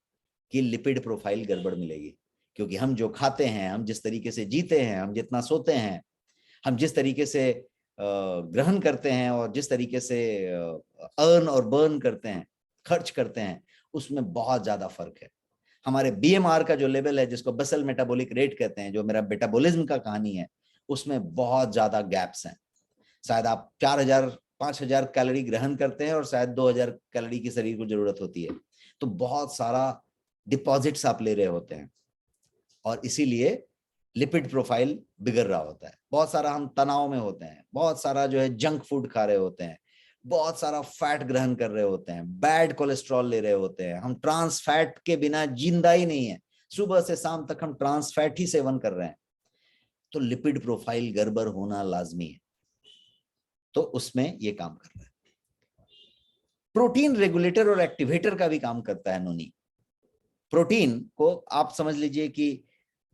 की लिपिड प्रोफाइल गड़बड़ मिलेगी। क्योंकि हम जो खाते हैं, हम जिस तरीके से जीते हैं, हम जितना सोते हैं, हम जिस तरीके से ग्रहण करते हैं, और जिस तरीके से अर्न और बर्न करते हैं, खर्च करते हैं, उसमें बहुत ज्यादा फर्क है। हमारे बीएमआर का जो लेवल है, जिसको बसल मेटाबॉलिक रेट कहते हैं, जो मेरा मेटाबॉलिज्म का कहानी है, उसमें बहुत ज्यादा गैप्स हैं। शायद आप 4000-5000 कैलोरी ग्रहण करते हैं और शायद 2000 कैलोरी की शरीर को जरूरत होती है। तो बहुत सारा डिपॉजिट्स आप ले रहे होते हैं। और इसीलिए लिपिड प्रोफाइल बिगड़ रहा होता है, बहुत सारा हम तनाव में होते हैं, बहुत सारा जो है जंक फूड खा रहे होते हैं, बहुत सारा फैट ग्रहण कर रहे होते हैं, बैड कोलेस्ट्रॉल ले रहे होते हैं, हम ट्रांस फैट के बिना जिंदा ही नहीं है, सुबह से शाम तक हम ट्रांस फैट ही सेवन कर रहे हैं, तो लिपिड प्रोफाइल गड़बड़ होना लाजमी है। तो उसमें ये काम कर रहा है। प्रोटीन रेगुलेटर और एक्टिवेटर का भी काम करता है नोनी। प्रोटीन को आप समझ लीजिए कि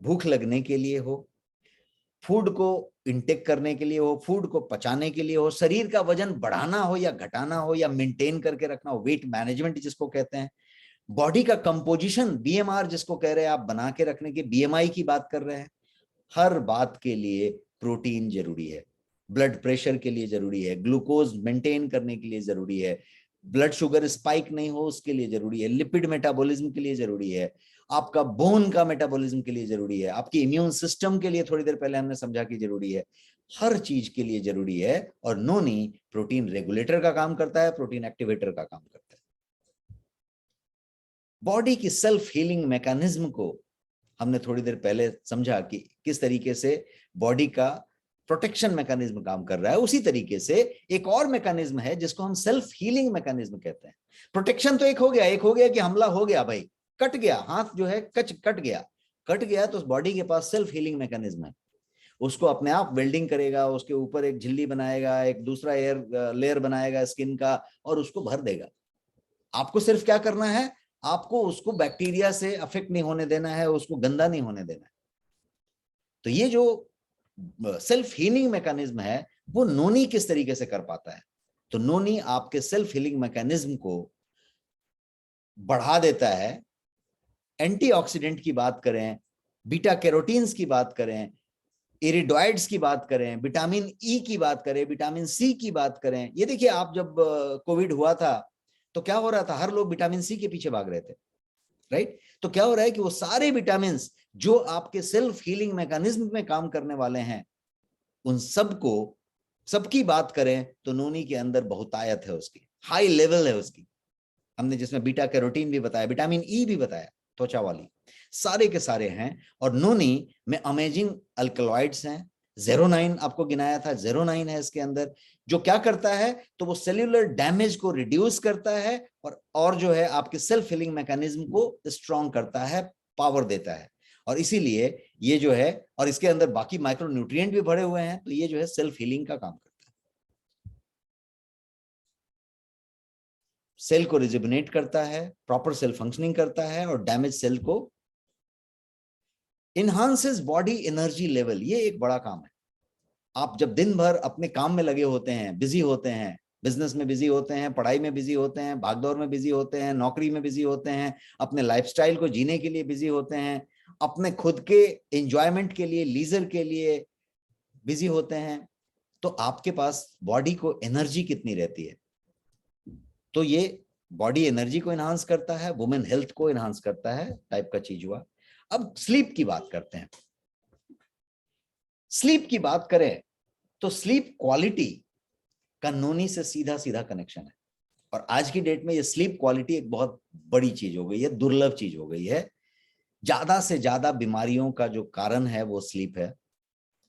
भूख लगने के लिए हो, फूड को इंटेक करने के लिए हो, फूड को पचाने के लिए हो, शरीर का वजन बढ़ाना हो या घटाना हो या मेंटेन करके रखना हो, वेट मैनेजमेंट जिसको कहते हैं, बॉडी का कंपोजिशन बीएमआर जिसको कह रहे हैं आप, बना के रखने के, बीएमआई की बात कर रहे हैं, हर बात के लिए प्रोटीन जरूरी है। ब्लड प्रेशर के लिए जरूरी है, ग्लूकोज मेंटेन करने के लिए जरूरी है, ब्लड शुगर स्पाइक नहीं हो उसके लिए जरूरी है, लिपिड मेटाबॉलिज्म के लिए जरूरी है, आपका बोन का मेटाबॉलिज्म के लिए जरूरी है, आपकी इम्यून सिस्टम के लिए थोड़ी देर पहले हमने समझा कि जरूरी है, हर चीज के लिए जरूरी है। और नोनी प्रोटीन रेगुलेटर का काम करता है, प्रोटीन एक्टिवेटर का काम करता है। बॉडी की सेल्फ हीलिंग मैकेनिज्म को हमने थोड़ी देर पहले समझा कि किस तरीके से बॉडी का प्रोटेक्शन मैकेनिज्म काम कर रहा है, उसी तरीके से एक और मैकेनिज्म है जिसको हम सेल्फ हीलिंग मैकेनिज्म कहते हैं। प्रोटेक्शन तो एक हो गया कि हमला हो गया भाई, कट गया हाथ जो है, कट गया तो उस बॉडी के पास सेल्फ हीलिंग मैकेनिज्म है, उसको अपने आप वेल्डिंग करेगा, उसके ऊपर एक झिल्ली बनाएगा, एक दूसरा एयर लेयर बनाएगा स्किन का और उसको भर देगा। आपको सिर्फ क्या करना है, आपको उसको बैक्टीरिया से अफेक्ट नहीं होने देना है, उसको गंदा नहीं होने देना है। तो ये जो सेल्फ हीलिंग मैकेनिज्म है वो नोनी किस तरीके से कर पाता है, तो नोनी आपके सेल्फ हीलिंग मैकेनिज्म को बढ़ा देता है। एंटीऑक्सीडेंट की बात करें, बीटा कैरोटीन्स की बात करें, इरिडोइड्स की बात करें, विटामिन ई की बात करें, विटामिन सी की बात करें। ये देखिए, आप जब कोविड हुआ था तो क्या हो रहा था, हर लोग विटामिन सी के पीछे भाग रहे थे, राइट। तो क्या हो रहा है कि वो सारे विटामिन जो आपके सेल्फ हीलिंग मैकेनिज्म में काम करने वाले हैं, उन सबकी बात करें तो नोनी के अंदर बहुतायत है, उसकी हाई लेवल है उसकी। हमने जिसमें बीटा कैरोटीन भी बताया, विटामिन ई भी बताया, त्वचा वाली, सारे के सारे हैं। और नोनी में अमेजिंग अल्कलॉइड्स हैं, 09 आपको गिनाया था, 09 है इसके अंदर, जो क्या करता है, तो वो सेल्यूलर डैमेज को रिड्यूस करता है और जो है आपके सेल्फ हीलिंग मैकेनिज्म को स्ट्रॉन्ग करता है, पावर देता है। और इसीलिए ये जो है, और इसके अंदर बाकी माइक्रो न्यूट्रिएंट भी भरे हुए हैं, तो ये जो है सेल्फ हीलिंग का काम करता है, सेल को रिजुविनेट करता है, प्रॉपर सेल फंक्शनिंग करता है और डैमेज सेल को इनहांसेस बॉडी एनर्जी लेवल। ये एक बड़ा काम है। आप जब दिन भर अपने काम में लगे होते हैं, बिजी होते हैं, बिजनेस में बिजी होते हैं, पढ़ाई में बिजी होते हैं, भागदौड़ में बिजी होते हैं, नौकरी में बिजी होते हैं, अपने लाइफस्टाइल को जीने के लिए बिजी होते हैं, अपने खुद के एंजॉयमेंट के लिए, लीजर के लिए बिजी होते हैं, तो आपके पास बॉडी को एनर्जी कितनी रहती है। तो ये बॉडी एनर्जी को एनहांस करता है, वुमेन हेल्थ को एनहांस करता है, टाइप का चीज हुआ। अब स्लीप की बात करते हैं। स्लीप की बात करें तो स्लीप क्वालिटी का नोनी से सीधा सीधा कनेक्शन है। और आज की डेट में ये स्लीप क्वालिटी एक बहुत बड़ी चीज हो गई है, दुर्लभ चीज हो गई है। ज्यादा से ज्यादा बीमारियों का जो कारण है वो स्लीप है।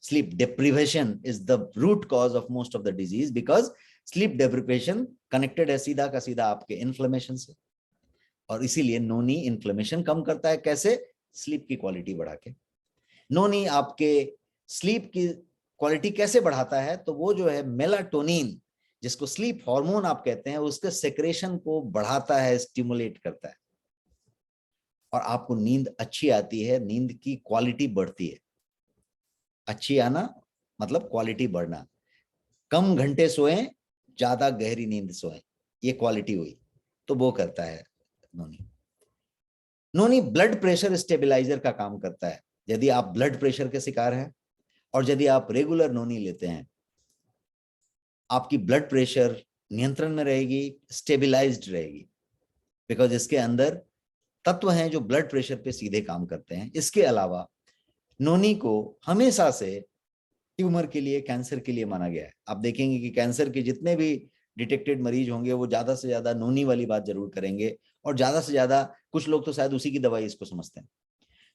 Sleep deprivation is the root cause of most of the disease, because sleep deprivation connected है सीधा का सीधा आपके इन्फ्लेमेशन से। और इसीलिए नोनी इन्फ्लेमेशन कम करता है। कैसे? स्लीप की क्वालिटी बढ़ा के। नोनी आपके स्लीप की क्वालिटी कैसे बढ़ाता है, तो वो जो है मेलाटोनिन, जिसको स्लीप हार्मोन आप कहते हैं, उसके सेक्रेशन को बढ़ाता है, स्टिमुलेट करता है, और आपको नींद अच्छी आती है, नींद की क्वालिटी बढ़ती है। अच्छी आना मतलब क्वालिटी बढ़ना। कम घंटे सोएं, ज्यादा गहरी नींद सोएं, ये क्वालिटी हुई, तो वो करता है नोनी। नोनी ब्लड प्रेशर स्टेबलाइजर का काम करता है। यदि आप ब्लड प्रेशर के शिकार हैं और यदि आप रेगुलर नोनी लेते हैं, आपकी ब्लड प्रेशर नियंत्रण में रहेगी, स्टेबलाइज्ड रहेगी, बिकॉज इसके अंदर तत्व हैं जो ब्लड प्रेशर पे सीधे काम करते हैं। इसके अलावा नोनी को हमेशा से ट्यूमर के लिए, कैंसर के लिए माना गया है। आप देखेंगे कि कैंसर के जितने भी डिटेक्टेड मरीज होंगे वो ज्यादा से ज्यादा नोनी वाली बात जरूर करेंगे, और ज्यादा से ज्यादा कुछ लोग तो शायद उसी की दवाई इसको समझते हैं।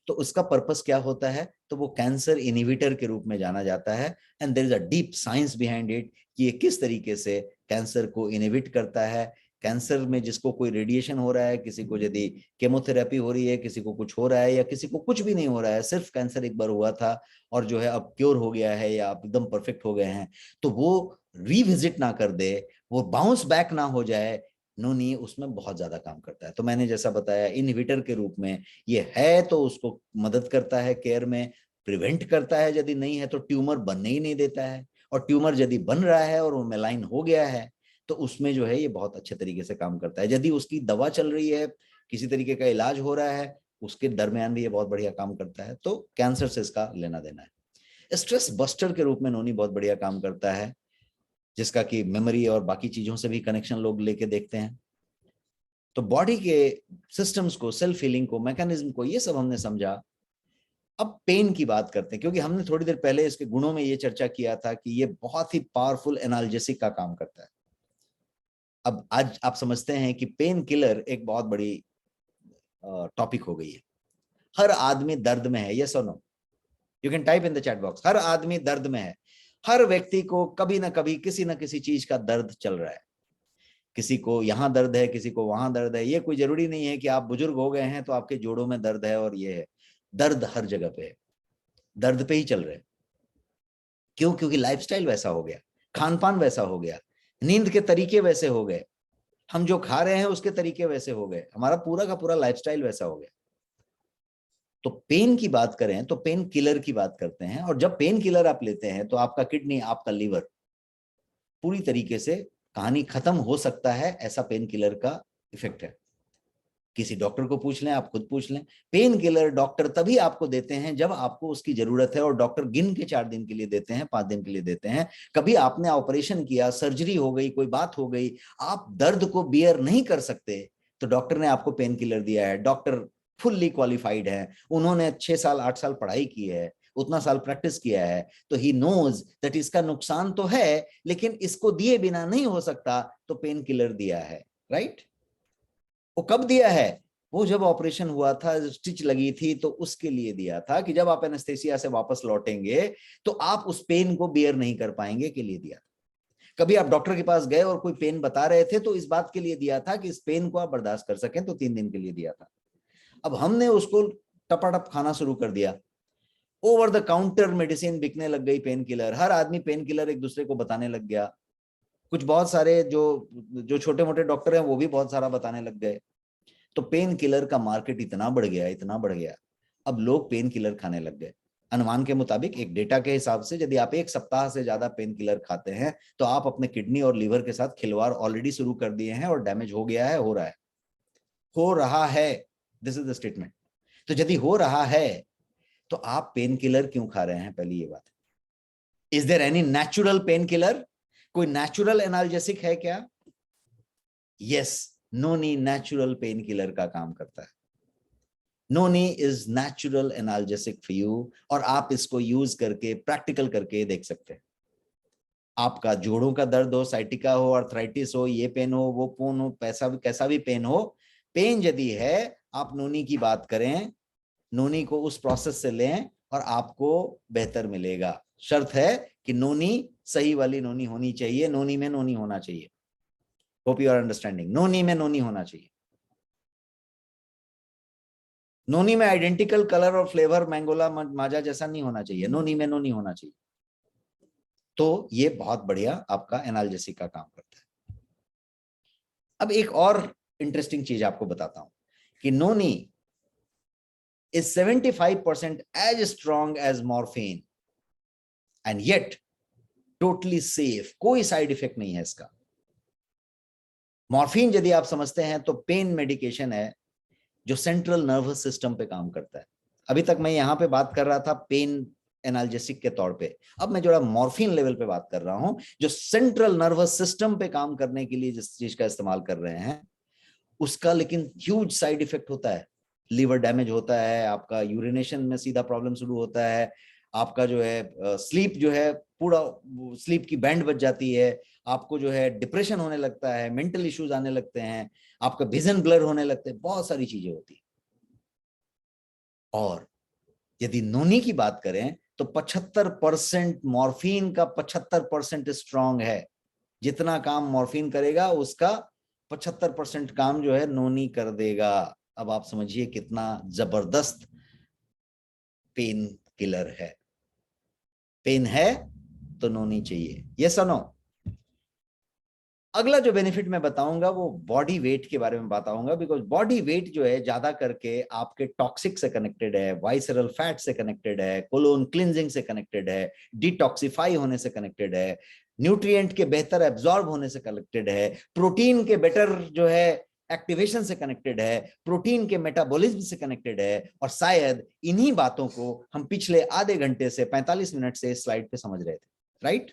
तो उसका पर्पस क्या होता है, तो वो कैंसर इनहिबिटर के रूप में जाना जाता है। And there is a deep science behind it कि ये किस तरीके से कैंसर को इनहिबिट करता है। कैंसर में जिसको कोई रेडिएशन हो रहा है, किसी को यदि केमोथेरेपी हो रही है, किसी को कुछ हो रहा है, या किसी को कुछ भी नहीं हो रहा है, सिर्फ कैंसर एक बार हुआ था और जो है अब क्योर हो गया है या आप एकदम परफेक्ट हो गए हैं, तो वो रिविजिट ना कर दे, वो बाउंस बैक ना हो जाए, नोनी उसमें बहुत ज्यादा काम करता है। तो मैंने जैसा बताया इनहिबिटर के रूप में ये है, तो उसको मदद करता है केयर में, प्रिवेंट करता है, यदि नहीं है तो ट्यूमर बनने ही नहीं देता है, और ट्यूमर यदि बन रहा है और वो मेलाइन हो गया है तो उसमें जो है ये बहुत अच्छे तरीके से काम करता है। यदि उसकी दवा चल रही है, किसी तरीके का इलाज हो रहा है, उसके दरमियान भी ये बहुत बढ़िया काम करता है। तो कैंसर से इसका लेना देना है। स्ट्रेस बस्टर के रूप में नोनी बहुत बढ़िया काम करता है, जिसका कि मेमोरी और बाकी चीजों से भी कनेक्शन लोग लेके देखते हैं। तो बॉडी के सिस्टम्स को, सेल्फ हीलिंग को, मैकेनिज्म को, ये सब हमने समझा। अब पेन की बात करते हैं, क्योंकि हमने थोड़ी देर पहले इसके गुणों में ये चर्चा किया था कि ये बहुत ही पावरफुल एनाल्जेसिक का काम करता है। अब आज आप समझते हैं कि पेन किलर एक बहुत बड़ी टॉपिक हो गई है। हर आदमी दर्द में है, यस और no? You can type in the chat box, हर आदमी दर्द में है। हर व्यक्ति को कभी ना कभी किसी ना किसी चीज का दर्द चल रहा है। किसी को यहाँ दर्द है, किसी को वहां दर्द है। ये कोई जरूरी नहीं है कि आप बुजुर्ग हो गए हैं तो आपके जोड़ों में दर्द है और ये है। दर्द हर जगह पे है, दर्द पे ही चल रहे हैं। क्यों? क्योंकि लाइफस्टाइल वैसा हो गया, खान पान वैसा हो गया, नींद के तरीके वैसे हो गए, हम जो खा रहे हैं उसके तरीके वैसे हो गए, हमारा पूरा का पूरा लाइफस्टाइल वैसा हो गया। तो पेन की बात करें तो पेन किलर की बात करते हैं, और जब पेन किलर आप लेते हैं तो आपका किडनी, आपका लीवर पूरी तरीके से कहानी खत्म हो सकता है, ऐसा पेन किलर का इफेक्ट है। किसी डॉक्टर को पूछ लें, आप खुद पूछ लें, पेन किलर डॉक्टर तभी आपको देते हैं जब आपको उसकी जरूरत है, और डॉक्टर गिन के 4 दिन के लिए देते हैं, 5 दिन के लिए देते हैं। कभी आपने ऑपरेशन किया, सर्जरी हो गई, कोई बात हो गई, आप दर्द को बियर नहीं कर सकते, तो डॉक्टर ने आपको पेन किलर दिया है। डॉक्टर फुल्ली क्वालिफाइड है, उन्होंने 6 साल 8 साल पढ़ाई की है, उतना साल प्रैक्टिस किया है, तो ही नोज दैट इसका नुकसान तो है, लेकिन इसको दिए बिना नहीं हो सकता, तो पेन किलर दिया है। राइट? वो कब दिया है? वो जब ऑपरेशन हुआ था, स्टिच लगी थी, तो उसके लिए दिया था कि जब आप एनेस्थेसिया से वापस लौटेंगे तो आप उस पेन को बियर नहीं कर पाएंगे, के लिए दिया था। कभी आप डॉक्टर के पास गए और कोई पेन बता रहे थे, तो इस बात के लिए दिया था कि इस पेन को आप बर्दाश्त कर सकें, तो 3 दिन के लिए दिया था। अब हमने उसको टपाटप खाना शुरू कर दिया, ओवर द काउंटर मेडिसिन बिकने लग गई, पेन किलर, हर आदमी पेन किलर एक दूसरे को बताने लग गया। कुछ बहुत सारे जो जो छोटे मोटे डॉक्टर हैं वो भी बहुत सारा बताने लग गए। तो पेन किलर का मार्केट इतना बढ़ गया, इतना बढ़ गया, अब लोग पेन किलर खाने लग गए। अनुमान के मुताबिक, एक डेटा के हिसाब से, यदि आप 1 सप्ताह से ज्यादा पेन किलर खाते हैं तो आप अपने किडनी और लीवर के साथ खिलवाड़ ऑलरेडी शुरू कर दिए हैं, और डैमेज हो गया है, हो रहा है। This is the statement. तो यदि हो रहा है तो आप पेन किलर क्यों खा रहे हैं? पहली ये बात। Is there any natural pain killer? कोई नेचुरल एनाल्जेसिक है क्या? Yes, noni natural pain killer का काम करता है। Noni is natural analgesic for you, और आप इसको यूज करके, प्रैक्टिकल करके देख सकते हैं। आपका जोड़ों का दर्द हो, साइटिका हो, आर्थराइटिस हो, ये पेन हो, वो पेन हो, कैसा भी पेन हो, पेन यदि है, आप नोनी की बात करें, नोनी को उस प्रोसेस से लें और आपको बेहतर मिलेगा। शर्त है कि नोनी सही वाली नोनी होनी चाहिए, नोनी में नोनी होना चाहिए। Hope you are understanding. Noni में नोनी होना चाहिए। नोनी में आइडेंटिकल कलर और फ्लेवर मैंगोला माजा जैसा नहीं होना चाहिए, नोनी में नोनी होना चाहिए। तो ये बहुत बढ़िया आपका एनाल्जेसिक का काम करता है। अब एक और इंटरेस्टिंग चीज आपको बताता हूं कि नोनी is 75% as strong as morphine and yet totally safe, कोई साइड इफेक्ट नहीं है इसका। मॉर्फिन यदि आप समझते हैं तो पेन मेडिकेशन है जो सेंट्रल नर्वस सिस्टम पे काम करता है। अभी तक मैं यहां पे बात कर रहा था पेन एनाल्जेसिक के तौर पे, अब मैं जो मॉर्फिन लेवल पे बात कर रहा हूं, जो सेंट्रल नर्वस सिस्टम पे काम करने के लिए जिस चीज का इस्तेमाल कर रहे हैं, उसका लेकिन ह्यूज साइड इफेक्ट होता है। लीवर डैमेज होता है, आपका यूरिनेशन में सीधा प्रॉब्लम शुरू होता है, आपका जो है स्लीप जो है, पूरा स्लीप की बैंड बज जाती है, आपको जो है डिप्रेशन होने लगता है, मेंटल इश्यूज आने लगते हैं, आपका विजन ब्लर होने लगते हैं, बहुत सारी चीजें होती है। और यदि नोनी की बात करें तो 75% मॉर्फिन का 75% स्ट्रांग है। जितना काम मॉर्फिन करेगा उसका 75% काम जो है नोनी कर देगा। अब आप समझिए कितना जबरदस्त पेन किलर है। पेन है तो नोनी चाहिए, यस और नो। अगला जो बेनिफिट मैं बताऊंगा वो बॉडी वेट के बारे में बताऊंगा, बिकॉज बॉडी वेट जो है ज्यादा करके आपके टॉक्सिक से कनेक्टेड है, वाइसरल फैट से कनेक्टेड है, कोलोन क्लिनजिंग से कनेक्टेड है, डिटॉक्सिफाई होने से कनेक्टेड है, न्यूट्रिएंट के बेहतर एब्जॉर्ब होने से कनेक्टेड है, प्रोटीन के बेटर जो है एक्टिवेशन से कनेक्टेड है, प्रोटीन के मेटाबॉलिज्म से कनेक्टेड है। और शायद इन्हीं बातों को हम पिछले आधे घंटे से 45 मिनट से स्लाइड पे समझ रहे थे, राइट?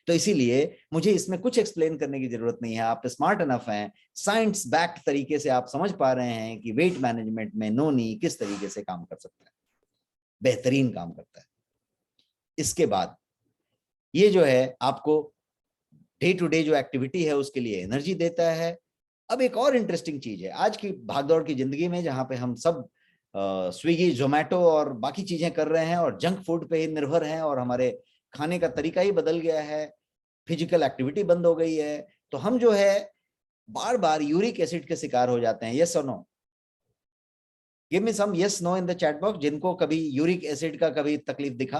तो इसीलिए मुझे इसमें कुछ एक्सप्लेन करने की जरूरत नहीं है, आप स्मार्ट इनफ हैं, साइंस बैक्ड तरीके से आप समझ पा रहे हैं कि वेट मैनेजमेंट में नोनी किस तरीके से काम कर सकता है, बेहतरीन काम करता है। इसके बाद ये जो है आपको डे टू डे जो एक्टिविटी है उसके लिए एनर्जी देता है। अब एक और इंटरेस्टिंग चीज है आज की भागदौड़ की जिंदगी में, जहां पे हम सब स्विगी जोमेटो और बाकी चीजें कर रहे हैं और जंक फूड पे ही निर्भर हैं और हमारे खाने का तरीका ही बदल गया है, फिजिकल एक्टिविटी बंद हो गई है, तो हम जो है बार बार यूरिक एसिड के शिकार हो जाते हैं। यस और no? Give me some yes no in the chat box, जिनको कभी यूरिक एसिड का कभी तकलीफ दिखा,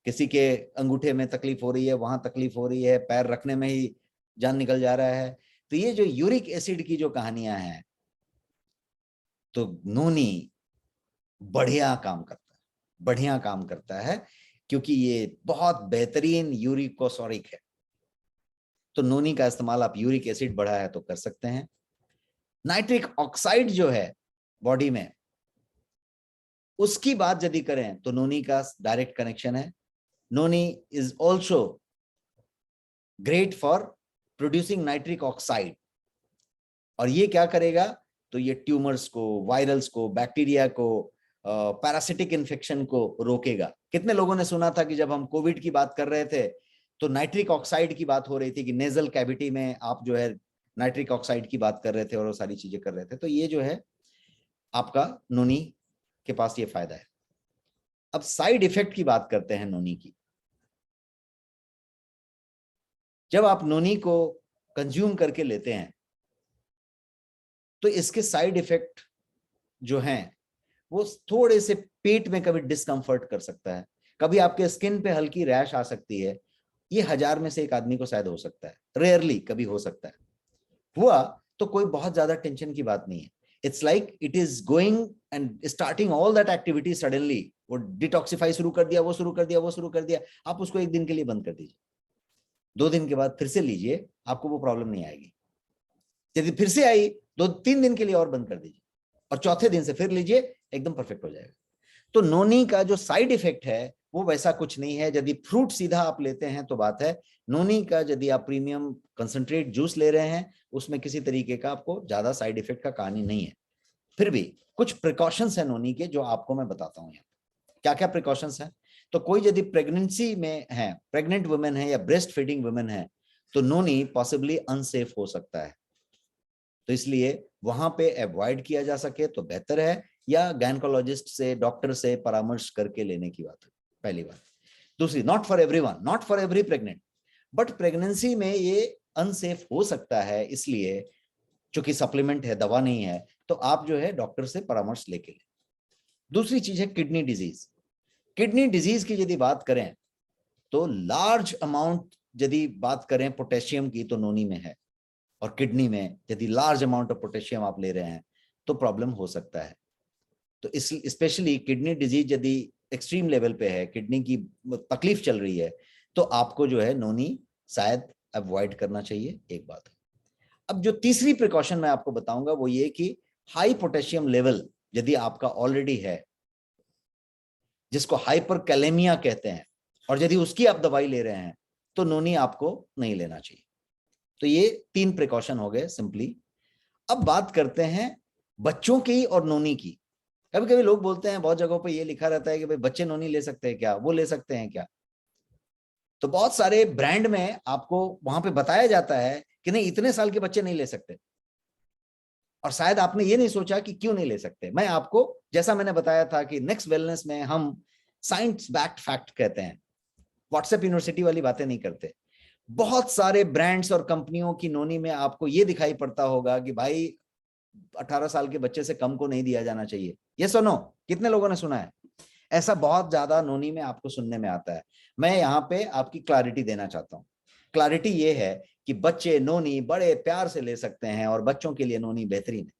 किसी के अंगूठे में तकलीफ हो रही है, वहां तकलीफ हो रही है, पैर रखने में ही जान निकल जा रहा है। तो ये जो यूरिक एसिड की जो कहानियां हैं, तो नोनी बढ़िया काम करता है, बढ़िया काम करता है, क्योंकि ये बहुत बेहतरीन यूरिकोसोरिक है। तो नोनी का इस्तेमाल आप यूरिक एसिड बढ़ा है तो कर सकते हैं। नाइट्रिक ऑक्साइड जो है बॉडी में, उसकी बात यदि करें तो नोनी का डायरेक्ट कनेक्शन है। Noni is also great for producing nitric oxide. और ये क्या करेगा? तो ये ट्यूमर्स को, वायरल्स को, बैक्टीरिया को, पैरासिटिक इन्फेक्शन को रोकेगा। कितने लोगों ने सुना था कि जब हम कोविड की बात कर रहे थे तो नाइट्रिक ऑक्साइड की बात हो रही थी कि नेजल कैविटी में आप जो है नाइट्रिक ऑक्साइड की बात कर रहे थे और वो सारी चीजें कर रहे थे। तो ये जो है आपका नोनी के पास ये फायदा है। अब साइड इफेक्ट की बात करते हैं नोनी की। जब आप नोनी को कंज्यूम करके लेते हैं तो इसके साइड इफेक्ट जो हैं वो थोड़े से पेट में कभी डिस्कंफर्ट कर सकता है, कभी आपके स्किन पे हल्की रैश आ सकती है। ये 1000 में से एक आदमी को शायद हो सकता है, रेयरली कभी हो सकता है। हुआ तो कोई बहुत ज्यादा टेंशन की बात नहीं है। It's like it is going and starting all that activity suddenly, वो डिटॉक्सिफाई शुरू कर दिया, वो शुरू कर दिया, वो शुरू कर दिया। आप उसको एक दिन के लिए बंद कर दीजिए, 2 दिन के बाद फिर से लीजिए, आपको वो प्रॉब्लम नहीं आएगी। यदि फिर से आई 2-3 दिन के लिए और बंद कर दीजिए और चौथे दिन से फिर लीजिए, एकदम परफेक्ट हो जाएगा। तो नोनी का जो साइड इफेक्ट है वो वैसा कुछ नहीं है। यदि फ्रूट सीधा आप लेते हैं तो बात है, नोनी का यदि आप प्रीमियम कंसंट्रेट जूस ले रहे हैं उसमें किसी तरीके का आपको ज्यादा साइड इफेक्ट का कहानी नहीं है। फिर भी कुछ प्रिकॉशंस है नोनी के जो आपको मैं बताता हूं। यहाँ क्या क्या प्रिकॉशंस है? तो कोई यदि प्रेगनेंसी में है, प्रेग्नेंट वुमेन है या ब्रेस्ट फीडिंग वुमेन है, तो नोनी पॉसिबली अनसेफ हो सकता है। तो इसलिए वहां पे अवॉइड किया जा सके तो बेहतर है, या गायनेकोलॉजिस्ट से, डॉक्टर से परामर्श करके लेने की बात है, पहली बात। दूसरी, not for everyone, not for every pregnant, but pregnancy में ये अनसेफ हो सकता है, इसलिए चूंकि सप्लीमेंट है, दवा नहीं है, तो आप जो है डॉक्टर से परामर्श लेके लें। दूसरी चीज है किडनी डिजीज। किडनी डिजीज की यदि बात करें तो लार्ज अमाउंट यदि बात करें पोटेशियम की तो नोनी में है, और किडनी में यदि लार्ज अमाउंट ऑफ पोटेशियम आप ले रहे हैं तो प्रॉब्लम हो सकता है। तो इस स्पेशली किडनी डिजीज यदि एक्सट्रीम लेवल पे है, किडनी की तकलीफ चल रही है, तो आपको जो है नोनी शायद अवॉइड करना चाहिए, एक बात है। अब जो तीसरी प्रिकॉशन मैं आपको बताऊंगा वो ये कि हाई पोटेशियम लेवल यदि आपका ऑलरेडी है, जिसको हाइपरकैलेमिया कहते हैं, और यदि उसकी आप दवाई ले रहे हैं तो नोनी आपको नहीं लेना चाहिए। तो ये 3 प्रिकॉशन हो गए सिंपली। अब बात करते हैं बच्चों की और नोनी की। कभी कभी लोग बोलते हैं, बहुत जगहों पे ये लिखा रहता है कि भाई बच्चे नोनी ले सकते हैं क्या, वो ले सकते हैं क्या? तो बहुत सारे ब्रांड में आपको वहां पे बताया जाता है कि नहीं, इतने साल के बच्चे नहीं ले सकते। और शायद आपने ये नहीं सोचा कि क्यों नहीं ले सकते। मैं आपको, जैसा मैंने बताया था कि नेक्स्ट वेलनेस में हम साइंस बैक्ड फैक्ट कहते हैं, व्हाट्सएप यूनिवर्सिटी वाली बातें नहीं करते। बहुत सारे ब्रांड्स और कंपनियों की नोनी में आपको ये दिखाई पड़ता होगा कि भाई 18 साल के बच्चे से कम को नहीं दिया जाना चाहिए। ये सुनो, कितने लोगों ने सुना है? ऐसा बहुत ज्यादा नोनी में आपको सुनने में आता है। मैं यहाँ पे आपकी क्लैरिटी देना चाहता हूँ। क्लैरिटी ये है कि बच्चे नोनी बड़े प्यार से ले सकते हैं और बच्चों के लिए नोनी बेहतरीन है।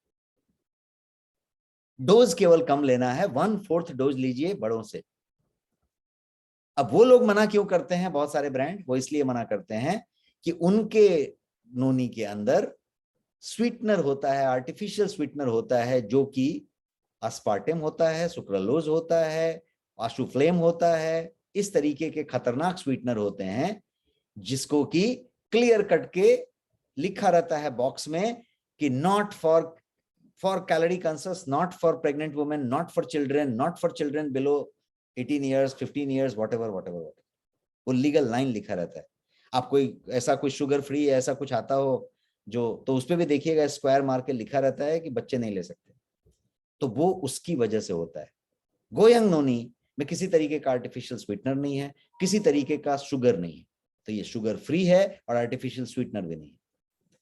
डोज केवल कम लेना है, 1/4 डोज लीजिए बड़ों से। अब वो लोग मना क्यों करते हैं, बहुत सारे ब्रांड, वो इसलिए मना करते हैं कि उनके नोनी के अंदर स्वीटनर होता है, आर्टिफिशियल स्वीटनर होता है, जो कि अस्पार्टेम होता है, सुक्रालोज होता है, आशुफ्लेम होता है, इस तरीके के खतरनाक स्वीटनर होते हैं, जिसको कि क्लियर कट के लिखा रहता है बॉक्स में कि not for calorie conscious, not for pregnant women, not for children, not for children below 18 years, 15 years, whatever whatever. वो लीगल लाइन लिखा रहता है। आप कोई ऐसा कुछ शुगर फ्री ऐसा कुछ आता हो जो, तो उस पर भी देखिएगा स्क्वायर मार के लिखा रहता है कि बच्चे नहीं ले सकते। तो वो उसकी वजह से होता है। गोयंग नोनी में किसी तरीके का आर्टिफिशियल स्वीटनर नहीं है, किसी तरीके का शुगर नहीं है, तो ये शुगर फ्री है और आर्टिफिशियल स्वीटनर भी नहीं है,